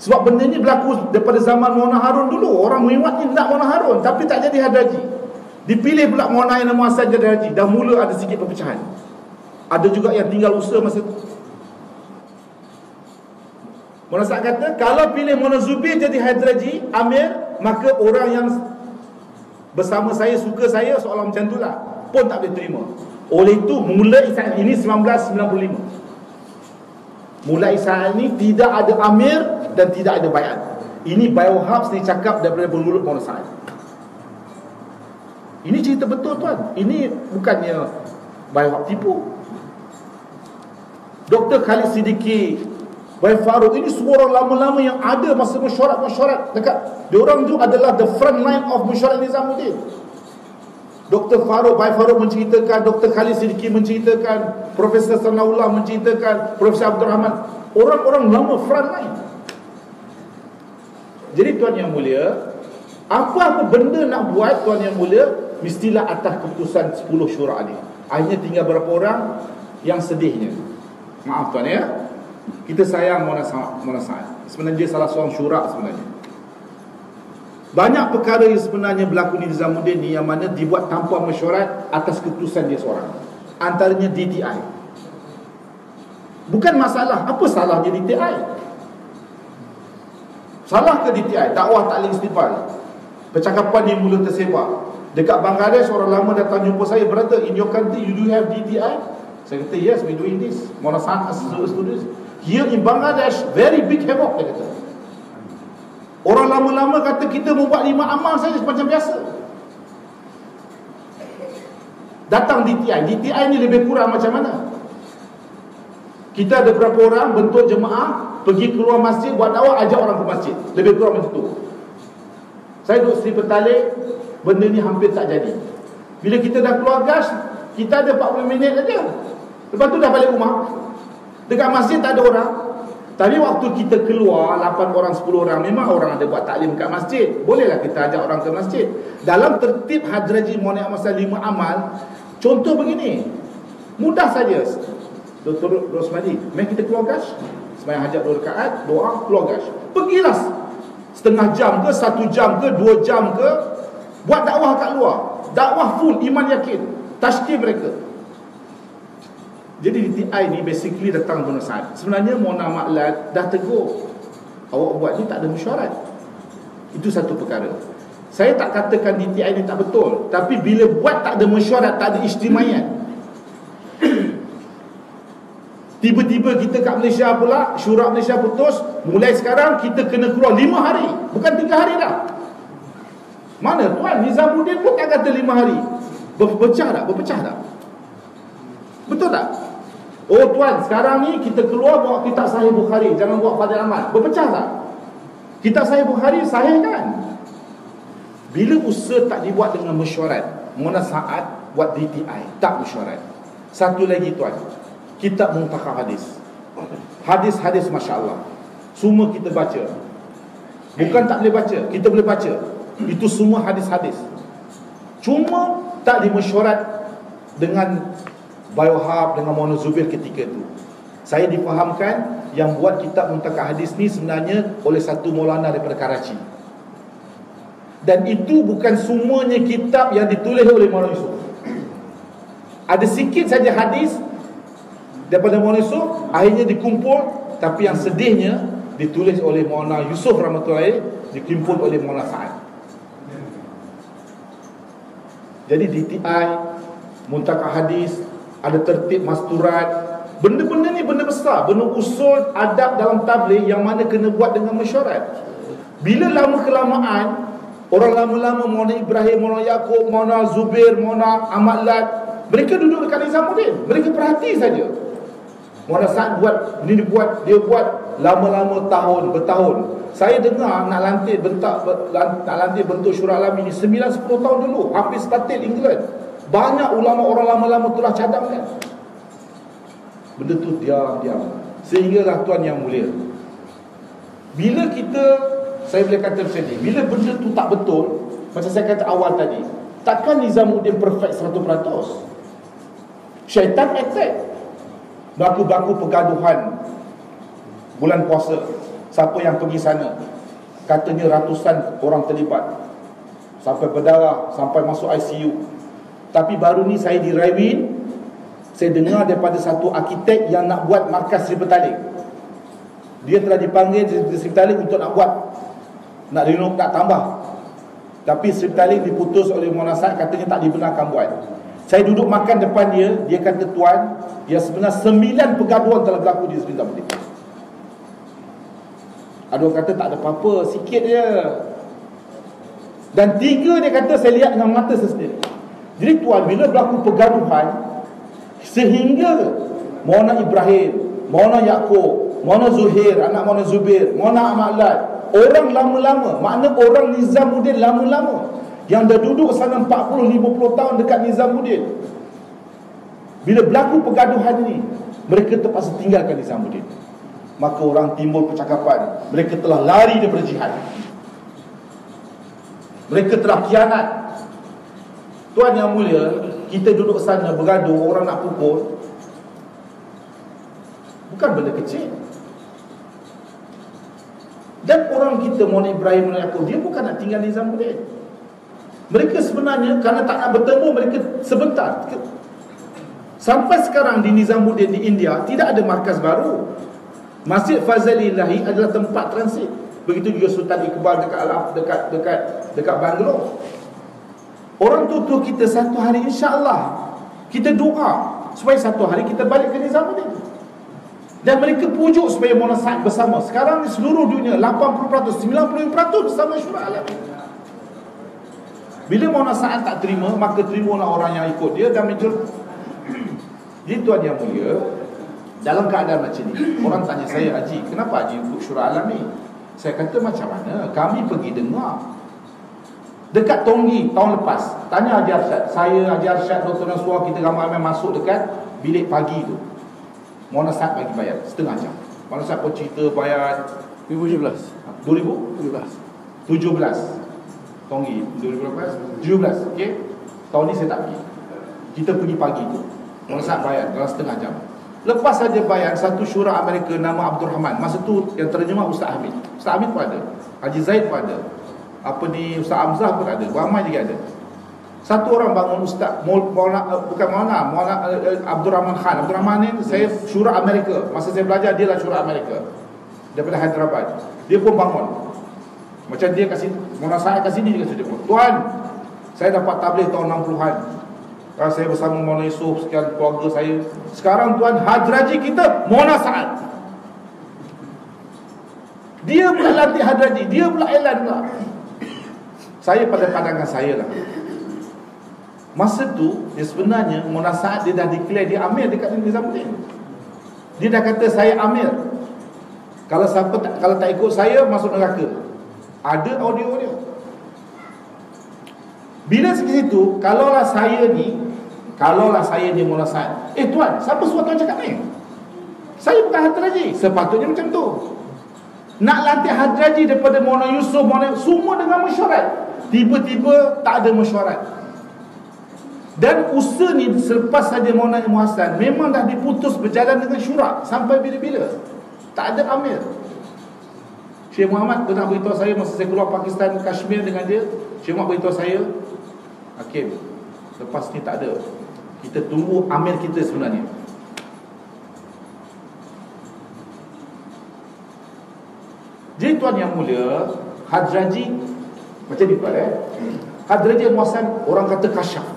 Sebab benda ni berlaku daripada zaman Maulana Harun dulu. Orang Miwat ni nak Maulana Harun, tapi tak jadi Hadraji. Dipilih pula Maulana yang nama asal jadi Hadraji. Dah mula ada sikit perpecahan. Ada juga yang tinggal usaha masa tu. Maulana Sa'ad kata, kalau pilih Maulana Zubir jadi Hadraji, amir, maka orang yang bersama saya, suka saya, seolah macam tu lah, pun tak boleh terima. Oleh itu mulai saat ini 1995, mulai saat ini tidak ada amir dan tidak ada bayat. Ini Bayi Wahab sendiri cakap daripada mulut Maulana Sa'ad. Ini cerita betul tuan. Ini bukannya Bayi Wahab tipu. Dr. Khalid Siddiqui, Bayi Farouk, ini semua orang lama-lama yang ada masa mesyuarat dekat. Diorang tu adalah the front line of mesyuarat Nizamuddin. Dr. Farouk, Bayi Farouk menceritakan, Dr. Khalid Siddiqui menceritakan, Profesor Sanaullah menceritakan, Profesor Abdul Rahman, orang-orang lama front line. Jadi tuan yang mulia, apa-apa benda nak buat tuan yang mulia, mestilah atas keputusan 10 syura ni. Hanya tinggal berapa orang yang sedihnya. Maaf tuan ya, kita sayang Maulana Sa'ad. Sebenarnya dia salah seorang syura sebenarnya. Banyak perkara yang sebenarnya berlaku di Nizamuddin ni yang mana dibuat tanpa mesyuarat atas keputusan dia seorang. Antaranya DTI. Bukan masalah, apa salahnya DTI? Salah ke DTI? Dakwah Taklim Istiqbal. Percakapan ni mula tersebar. Dekat Bangladesh, orang lama datang jumpa saya, brother, in your country you do have DTI? Saya kata, yes, we doing this. Maulana Sa'ad students. Here in Bangladesh, very big havoc, dia kata. Orang lama-lama kata kita mau buat 5 amal saja macam biasa. Datang DTI ni lebih kurang macam mana? Kita ada berapa orang bentuk jemaah, pergi keluar masjid, buat dakwah, ajak orang ke masjid. Lebih kurang macam tu. Saya duduk Seri Petaling, benda ni hampir tak jadi. Bila kita dah keluar gas, kita ada 40 minit saja. Lepas tu dah balik rumah. Dekat masjid tak ada orang. Tapi waktu kita keluar 8 orang, 10 orang, memang orang ada buat taklim kat masjid. Bolehlah kita ajak orang ke masjid. Dalam tertib Hadraji Muhammad Masa 5 amal, contoh begini, mudah saja. Dr. Rosmadi, mari kita keluar gas, sembahyang hajat 2 rakaat, doa, keluar gas. Pergilah setengah jam ke, 1 jam ke, 2 jam ke, buat dakwah kat luar. Dakwah full, iman yakin, tasydid mereka. Jadi DTI ni basically datang Maulana Sa'ad. Sebenarnya Maulana Ma'lad dah tegur, awak buat ni tak ada mesyuarat. Itu satu perkara. Saya tak katakan DTI ni tak betul, tapi bila buat tak ada mesyuarat, tak ada ijtimaian, tiba-tiba kita kat Malaysia pula, syura Malaysia putus, mulai sekarang kita kena keluar 5 hari, bukan 3 hari dah. Mana tuan, Nizamuddin pun tak kata 5 hari. Berpecah tak? Betul tak? Oh tuan, sekarang ni kita keluar bawa kitab Sahih Bukhari, jangan buat Fadhil Amal. Berpecah tak? Kitab Sahih Bukhari sahih kan? Bila usaha tak dibuat dengan mesyuarat, Maulana Sa'ad buat DTI, tak mesyuarat. Satu lagi tuan, kitab Muntakhab Hadis. Hadis-hadis Masya Allah, semua kita baca. Bukan tak boleh baca, kita boleh baca. Itu semua hadis-hadis. Cuma tak dimesyuarat dengan Biohub, dengan Maulana Zubir ketika itu. Saya difahamkan yang buat kitab Muntakah Hadis ni sebenarnya oleh satu Maulana daripada Karachi. Dan itu bukan semuanya kitab yang ditulis oleh Maulana Yusuf. Ada sikit saja hadis daripada Maulana Yusuf, akhirnya dikumpul. Tapi yang sedihnya ditulis oleh Maulana Yusuf rahmatullahi, dikumpul oleh Maulana Sa'ad. Jadi DTI, Muntakah Hadis, ada tertib masturat. Benda-benda ni benda besar, benda usul adab dalam tabligh yang mana kena buat dengan mesyuarat. Bila lama kelamaan, orang lama-lama Maulana Ibrahim, Maulana Yaakob, Maulana Zubir, Maulana Ahmad Lat, mereka duduk dekat Nizamuddin, mereka perhati saja. Maulana Sa'ad buat, dia buat lama-lama bertahun. Saya dengar nak lantik bentuk Syura Alami ni 9-10 tahun dulu, habis tatil England. Banyak ulama orang lama-lama telah cadangkan. Benda tu diam-diam. Sehinggalah Tuan Yang Mulia, bila saya boleh kata macam ni, bila benda tu tak betul, macam saya kata awal tadi, takkan Nizamuddin perfect 100%. Syaitan attack. Berlaku pergaduhan bulan puasa. Siapa yang pergi sana, katanya ratusan orang terlibat, sampai berdarah, sampai masuk ICU. Tapi baru ni saya di Raiwin, saya dengar daripada satu arkitek yang nak buat markas Sri Petalik. Dia telah dipanggil di Sri Petalik untuk nak buat, nak renov, nak tambah. Tapi Sri Petalik diputus oleh Maulana Sa'ad, katanya tak dibenarkan buat. Saya duduk makan depan dia, dia kata, tuan, dia sebenarnya 9 pergaduhan telah berlaku di Sri Petalik. Ada orang kata tak ada apa-apa, sikit je. Dan 3 dia kata saya lihat dengan mata saya sendiri. Jadi tuan, bila berlaku pergaduhan, sehingga Maulana Ibrahim, Maulana Yaakob, Maulana Zuhair, anak Maulana Zubir, Maulana Ahmad Lat, orang lama-lama, makna orang Nizamuddin lama-lama, yang dah duduk sana 40-50 tahun dekat Nizamuddin, bila berlaku pergaduhan ni, mereka terpaksa tinggalkan Nizamuddin. Maka orang timbul percakapan, mereka telah lari daripada jihad, mereka telah khianat. Tuan Yang Mulia, kita duduk sana bergaduh, orang nak pukul, bukan benda kecil. Dan orang kita, Maulana Ibrahim, Maulana Yaakob, dia bukan nak tinggal Nizamuddin. Mereka sebenarnya kerana tak nak bertemu, mereka sebentar. Sampai sekarang di Nizamuddin di India tidak ada markas baru. Masjid Fazalillahi adalah tempat transit. Begitu juga Sultan Iqbal dekat Bangalore. Orang tutur kita satu hari, insya-Allah kita doa supaya satu hari kita balik ke Nizamuddin. Dan mereka pujuk supaya Maulana Sa'ad bersama. Sekarang di seluruh dunia 80%, 90% bersama Syura Alami. Bila Maulana Sa'ad tak terima, maka terimalah orang yang ikut dia dan menjul. Jadi Tuan Yang Mulia, dalam keadaan macam ni, orang tanya saya, Haji, kenapa Haji ikut Syura Alami? Saya kata, macam mana? Kami pergi dengar dekat Tonggi tahun lepas. Tanya Haji Arsyad. Saya, Haji Arsyad, Dr. Nasrullah, kita ramai-ramai masuk dekat bilik pagi tu. Maulana Sa'ad bagi bayar setengah jam. Maulana Sa'ad pun cerita bayar 2017. 17 Tonggi 2018 17. Okey. Tahun ni saya tak pergi. Kita pergi pagi tu. Maulana Sa'ad bayar dalam setengah jam. Lepas saja bayar, satu syura Amerika nama Abdul Rahman. Masa tu yang terjemah Ustaz Hamid. Ustaz Hamid pun ada. Haji Zaid pun ada. Ustaz Hamzah pun ada. Ramai juga ada. Satu orang bangun Ustaz Maulana Abdul Rahman Khan. Abdul Rahman ni saya syura Amerika. Masa saya belajar, dia lah syura Amerika daripada Hyderabad. Dia pun bangun. Macam dia kasih Maulana Sa'ad kat sini, dia kata, tuan, saya dapat tabligh tahun 60-an. Saya bersama Maulana Yusuf, sekian keluarga saya. Sekarang tuan, hadraji kita Maulana Sa'ad. Dia pula latih hadraji, dia pula elan pula. Saya pada pandangan saya lah, masa tu dia sebenarnya Maulana Sa'ad dia dah declare dia amir dekat Nizamuddin. Dia dah kata saya amir. Kalau tak ikut saya masuk neraka. Ada audio dia. Bila segitu, kalaulah saya ni Maulana Sa'ad, tuan, siapa suruh tuan cakap ni? Saya bukan hantar haji. Sepatutnya macam tu. Nak lantik Hadraji daripada Maulana Yusof, semua dengan mesyuarat. Tiba-tiba tak ada mesyuarat. Dan usaha ni selepas saja Maulana Ilmu Hasan memang dah diputus berjalan dengan syura. Sampai bila-bila tak ada amir. Syekh Muhammad pernah beritahu saya masa saya keluar Pakistan, Kashmir dengan dia. Syekh Muhammad beritahu saya, Hakim, lepas ni tak ada, kita tunggu amir kita sebenarnya. Jadi tuan yang mulia, Hadraji macam ni tuan Hadraji Ilmu Hasan, orang kata kasyaf,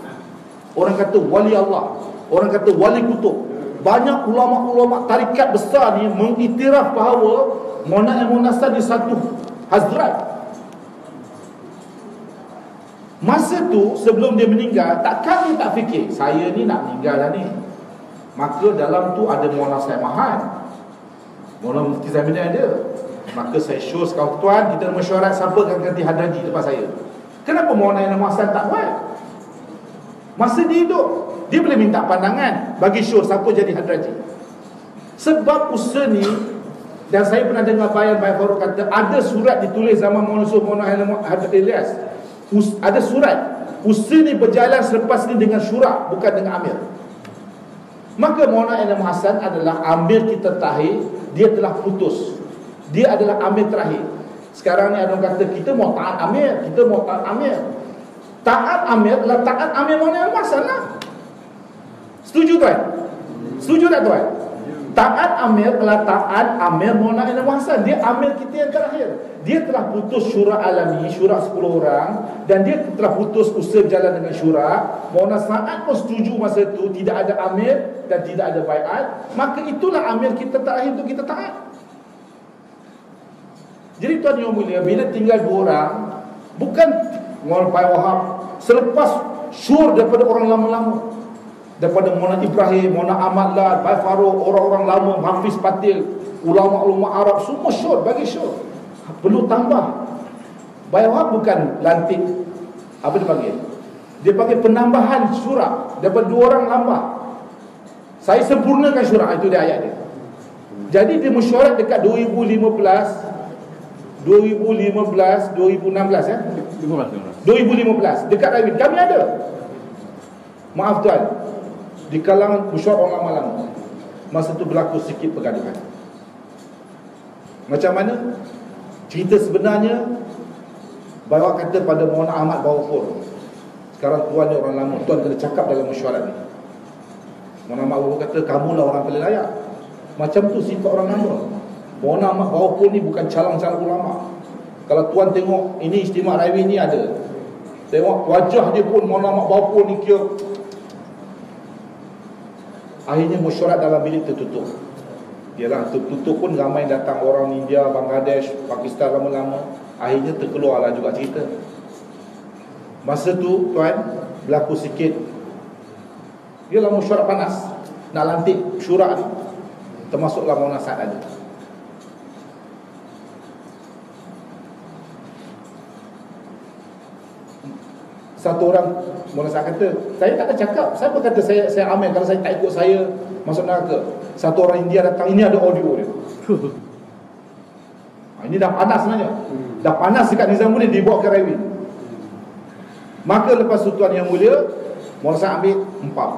orang kata wali Allah, orang kata wali kutub. Banyak ulama-ulama tarikat besar ni mengiktiraf bahawa Maulana Ilmu Hasan di satu hazrat. Masa tu sebelum dia meninggal, takkan dia tak fikir saya ni nak meninggal dah ni. Maka dalam tu ada Maulana Said Mahan, Maulana Mufti Zamin ada. Maka saya show sekarang, tuan, kita mesyuarat siapa akan ganti Hadraji lepas saya. Kenapa Maulana Ilmu Hasan tak buat? Masa dia hidup, dia boleh minta pandangan bagi show siapa jadi Hadraji. Sebab usaha ni, dan saya pernah dengar Bayan Farouk kata, ada surat ditulis zaman Maulana Ilyas. Ada surat. Usaha ni berjalan selepas ni dengan syura, bukan dengan amir. Maka Maulana Ilmu Hasan adalah amir kita terakhir. Dia telah putus. Dia adalah amir terakhir. Sekarang ni ada orang kata kita mau taat amir, kita mau taat amir. Taat amir adalah taat amir Maulana Ilmu Hasan lah. Setuju tuan? Setuju tak tuan? Taat amir adalah taat amir Maulana Ilmu Hasan. Dia amir kita yang terakhir. Dia telah putus syura alami, syura 10 orang, dan dia telah putus usaha berjalan dengan syura. Maulana Sa'ad pun setuju masa itu tidak ada amir dan tidak ada baiat. Maka itulah amir kita terakhir untuk kita taat. Jadi tuan yang mulia, bila tinggal 2 orang, bukan Maulana Pai Wahab selepas syur daripada orang lama-lama, daripada Maulana Ibrahim, Maulana Ahmad Lad, Pai Farouk, orang-orang lama, Hafiz Patil, ulama-ulama Arab, semua syur, bagi syur. Perlu tambah. Pai Wahab bukan lantik, apa dia panggil? Dia panggil penambahan syura daripada 2 orang tambah. Saya sempurnakan syura, itu dia ayat dia. Jadi dia mesyuarat dekat 2015, 2016 ya? 2015 dekat Rawi. Kami ada. Maaf tuan, di kalangan mesyuarat orang lama-lama, masa tu berlaku sikit pergaduhan. Macam mana? Cerita sebenarnya, bawa kata pada Maulana Ahmad Bawapur, sekarang tuan ni orang lama, tuan kena cakap dalam mesyuarat ni. Maulana Ahmad Bawapur kata, kamulah orang paling layak. Macam tu sifat orang lama. Maulana Ahmad Bawapur ni bukan calon-calon ulama. Kalau tuan tengok ini Istimewa Rawi ni ada, tengok wajah dia pun Maulana Ahmad Bawapur ni kira. Akhirnya mesyuarat dalam bilik tertutup. Yalah, tertutup pun ramai datang orang India, Bangladesh, Pakistan lama-lama. Akhirnya terkeluarlah juga cerita. Masa tu tuan berlaku sikit, ialah mesyuarat panas nak lantik syura ni. Termasuklah Maulana Sa'ad ada. Satu orang Maulana Sa'ad kata, saya tak ada cakap. Siapa kata saya amin kalau saya tak ikut saya masuk neraka? Satu orang India datang, ini ada audio dia. Ini dah panas sebenarnya. Dah panas dekat Nizamuddin, dibawa ke Rawi. Maka lepas tu tuan yang mulia, Maulana Sa'ad ambil empam,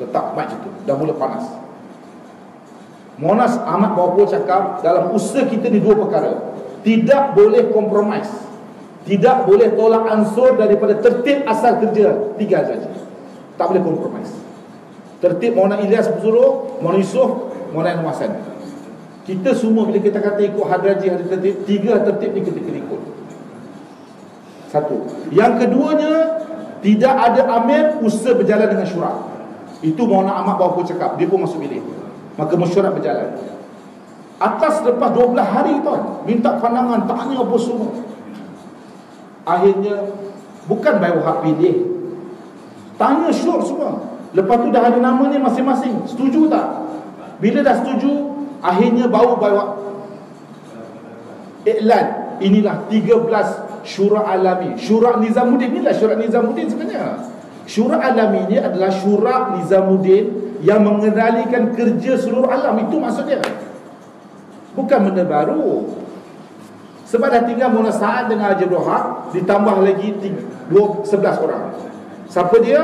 letak mic situ, dah mula panas. Maulana Ahmad Bawapur cakap, dalam usaha kita ni 2 perkara. Tidak boleh kompromis, tidak boleh tolak ansur daripada tertib asal kerja 3 saja. Tak boleh kompromis. Tertib Maulana Ilyas bersuruh, Maulana Yusof, Maulana Ilmu Hasan. Kita semua bila kita kata ikut Hadraji, ada tertib, 3 tertib ni kita kena ikut. Satu. Yang keduanya, tidak ada amir, usaha berjalan dengan syura. Itu Maulana Ahmad Bawapur cakap, dia pun masuk bilik. Maka mesyuarat berjalan. Atas lepas 12 hari tuan, minta pandangan, tanya apa semua. Akhirnya bukan Bai Wahab pilih, tanya syur semua. Lepas tu dah ada nama ni masing-masing, setuju tak? Bila dah setuju, akhirnya baru Bai Wahab iklan, inilah 13 syura alami. Syura Nizamuddin, inilah syura Nizamuddin sebenarnya. Syura alami ni adalah syura Nizamuddin yang mengendalikan kerja seluruh alam. Itu maksudnya. Bukan benda baru. Sebab dah tinggal Mona Saad dengan Haji Abdul Wahab, ditambah lagi 11 orang. Siapa dia?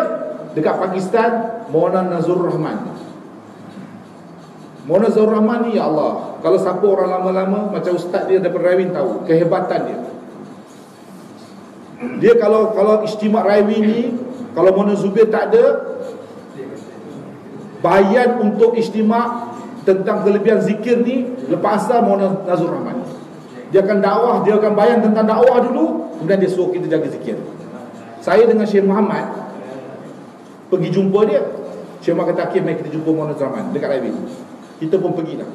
Dekat Pakistan, Mona Nazrul Rahman. Mona Nazrul Rahman ni, ya Allah, kalau siapa orang lama-lama macam ustaz dia daripada Raywin tahu kehebatan dia. Dia kalau istimak Raywin ni, kalau Mona Zubir tak ada, bayan untuk istimak tentang kelebihan zikir ni lepas asal Mona Nazrul Rahman. Dia akan dakwah, dia akan bayan tentang dakwah dulu, kemudian dia suruh kita jaga zikir. Saya dengan Syekh Muhammad pergi jumpa dia. Syekh Muhammad kata, "Akhir, mari kita jumpa Mona Nazrul Rahman dekat Raywin." Kita pun pergi dah,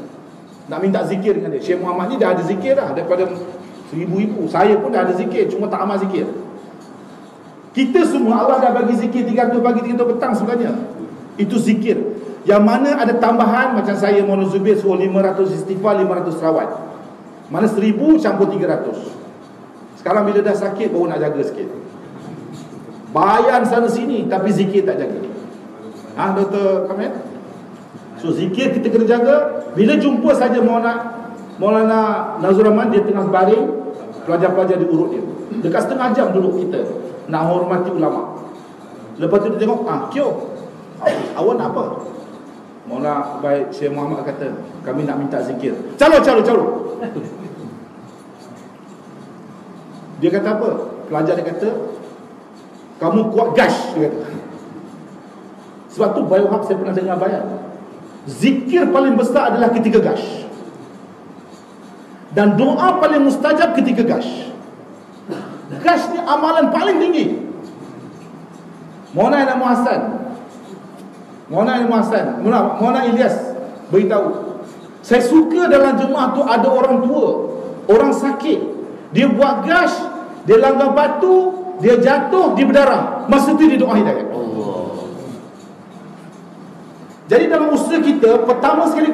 nak minta zikir dengan dia. Syekh Muhammad ni dah ada zikir dah daripada 1000. Saya pun dah ada zikir, cuma tak amal zikir. Kita semua Allah dah bagi zikir 300 pagi 300 petang sebenarnya. Itu zikir. Yang mana ada tambahan, macam saya Mona Zubir suruh 500 istighfar, 500 selawat. Mana 1000 campur 300. Sekarang bila dah sakit baru nak jaga sikit. Bayan sana sini tapi zikir tak jaga. Dr. Kamil? So zikir kita kena jaga. Bila jumpa saja Maulana Nazrul Rahman, dia tengah baring, pelajar-pelajar diurut dia. Dekat setengah jam duduk kita nak hormati ulama. Lepas tu dia tengok, Kyo, awak nak apa? Maulana baik Syekh Muhammad kata, kami nak minta zikir. Calo. Dia kata apa? Pelajar dia kata, kamu kuat gash, dia kata. Sebab tu Bayu Haq saya pernah dengar bayan, zikir paling besar adalah ketika gash, dan doa paling mustajab ketika gash. Gash ni amalan paling tinggi. Mona Ilmu Hasan, Mona Ilyas beritahu, saya suka dalam jemaah tu ada orang tua, orang sakit, dia buat gash, dia langgar batu, dia jatuh, dia berdarah, masa tu dia doa hidayah. Allah. Jadi dalam usaha kita, pertama sekali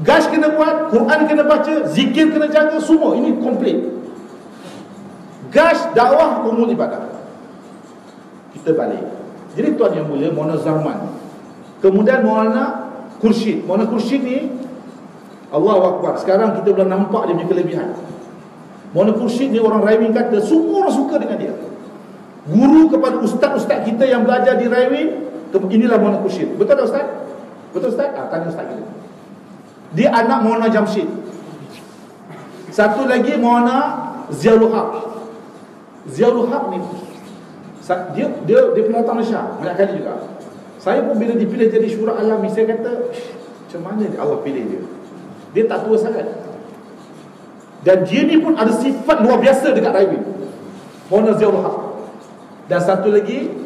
gash kena buat, Quran kena baca, zikir kena jaga, semua ini komplit. Gash, dakwah, umul ibadah. Kita balik. Jadi tuan yang mulia, Mona Zaman, kemudian Maulana Khursyid. Maulana Khursyid ni, Allahu Akbar, sekarang kita boleh nampak dia punya kelebihan. Maulana Khursyid ni orang Raywin kata semua orang suka dengan dia. Guru kepada ustaz-ustaz kita yang belajar di Raywin, inilah Maulana Khursyid. Betul tak ustaz? Betul ustaz? Tanya ustaz kita. Dia anak Maulana Jamshid. Satu lagi Maulana Ziaul Haq. Ziaul Haq ni dia pendatang Malaysia banyak kali juga. Saya pun bila dipilih jadi syura alami, saya kata, macam mana Allah pilih dia? Dia tak tua sangat, dan dia ni pun ada sifat luar biasa dekat Raywin. Maulana Ziaul Haq. Dan satu lagi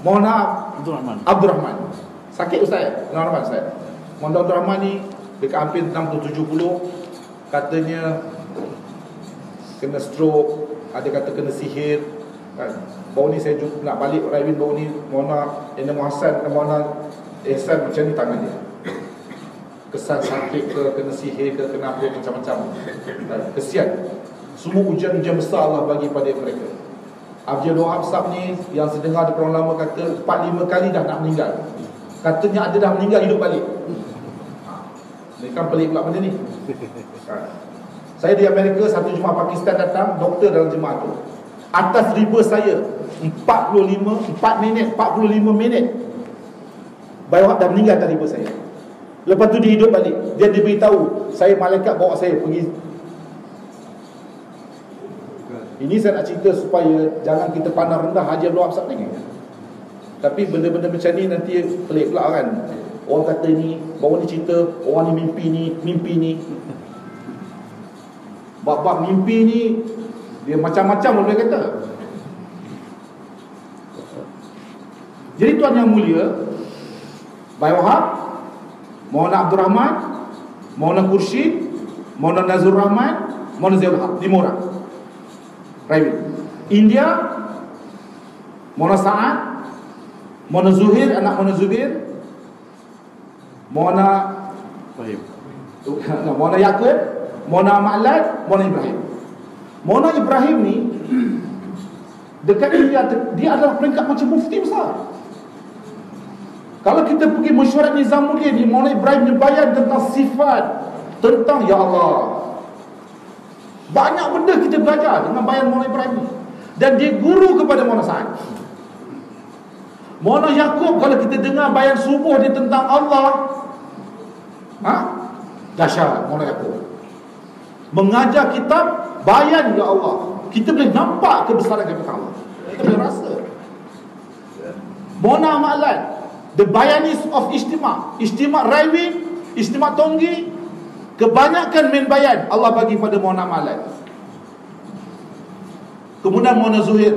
Maulana Abdul Rahman. Sakit ustaz Maulana Abdul Rahman ni dekat hampir 60-70, katanya kena stroke, ada kata kena sihir kan. Baru ni saya nak balik Raywin, baru ni Maulana Ilmu Hasan dan Maulana Ihsan macam ni tangan dia, kesan sakit ke, kena sihir ke, kena apa, macam-macam. Kesian. Semua ujian-ujian besar Allah bagi pada mereka. Abdul Wahab Sab ni yang saya dengar ada orang lama kata 4-5 kali dah nak meninggal. Katanya ada dah meninggal, hidup balik. Ini kan pelik pula benda ni. Saya di Amerika, satu jemaah Pakistan datang, doktor dalam jemaah tu, atas riba saya 4 minit 45 minit Bayu Haq dah meninggal atas riba saya. Lepas tu dia hidup balik. Dia diberitahu, saya malaikat bawa saya pergi. Ini saya nak cerita supaya jangan kita pandang rendah Haji Abdul Wahab ni. Tapi benda-benda macam ni nanti pelik pula kan. Orang kata ni, baru ni cerita, orang ni mimpi ni. Bab-bab mimpi ni dia macam-macam boleh kata. Jadi tuan yang mulia, Bayu Wahab, Maulana Abdul Rahman, Maulana Khursyid, Maulana Nazrul Rahman, Maulana Ziaul Haq, 5 orang Raywin. India, Maulana Sa'ad, Maulana Zuhair, anak Maulana Zubir, Maulana Yaqub, Maulana Ma'lad, Maulana Ibrahim. Maulana Ibrahim ni dekat India, dia adalah peringkat macam mufti besar. Kalau kita pergi mesyuarat Nizam Mulia ni, Maulana Ibrahim menyampaikan tentang sifat tentang ya Allah. Banyak benda kita belajar dengan bayan Maulana Ibrahim ni. Dan dia guru kepada Maulana Sa'ad. Maulana Yaakob, kalau kita dengar bayan subuh dia tentang Allah, dahsyat Maulana Yaakob. Mengajar kitab bayan ya Allah, kita boleh nampak kebesaran kepada Allah. Kita boleh rasa. Maulana Ma'lan, the Bayanis of Ijtima', Ijtima' Raiwi, Ijtima' Tonggi, kebanyakan main bayan Allah bagi pada Maulana Ma'lan. Kemudian Maulana Zuhair,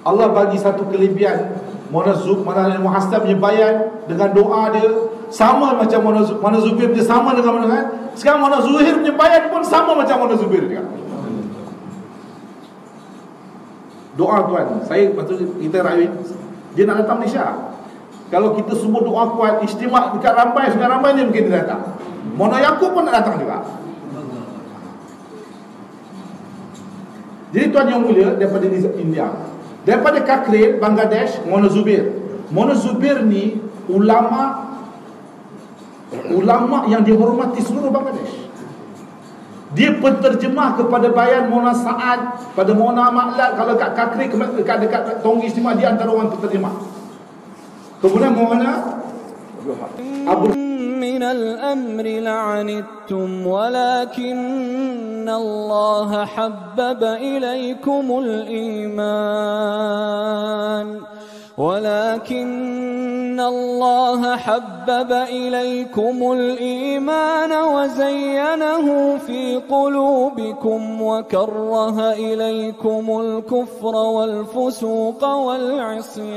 Allah bagi satu kelebihan. Maulana Muhastab punya bayan dengan doa dia sama macam Maulana Zubair dia, sama dengan Maulana. Sekarang Maulana Zuhair punya bayan pun sama macam Maulana Zubair juga. Doa tuan, saya patut kita Raiwi, dia nak datang Malaysia. Kalau kita semua doa kuat, istimewa dekat Rambai, Sungai Rambai ni mungkin dia datang. Maulana Yaakob pun nak datang juga. Jadi tuan yang mulia, daripada India, daripada Kakril, Bangladesh, Maulana Zubair. Maulana Zubair ni ulama yang dihormati seluruh Bangladesh. Dia penterjemah kepada bayan Maulana Sa'ad, pada Maulana Ma'lan. Kalau kat Kakril, dekat Tonggi Istimewa, dia antara orang penterjemah. Kemudian Maulana Abu من الأمر لعنتم ولكن الله حبب إليكم الإيمان وزينه في قلوبكم وكره إليكم الكفر والفسوق والعصيان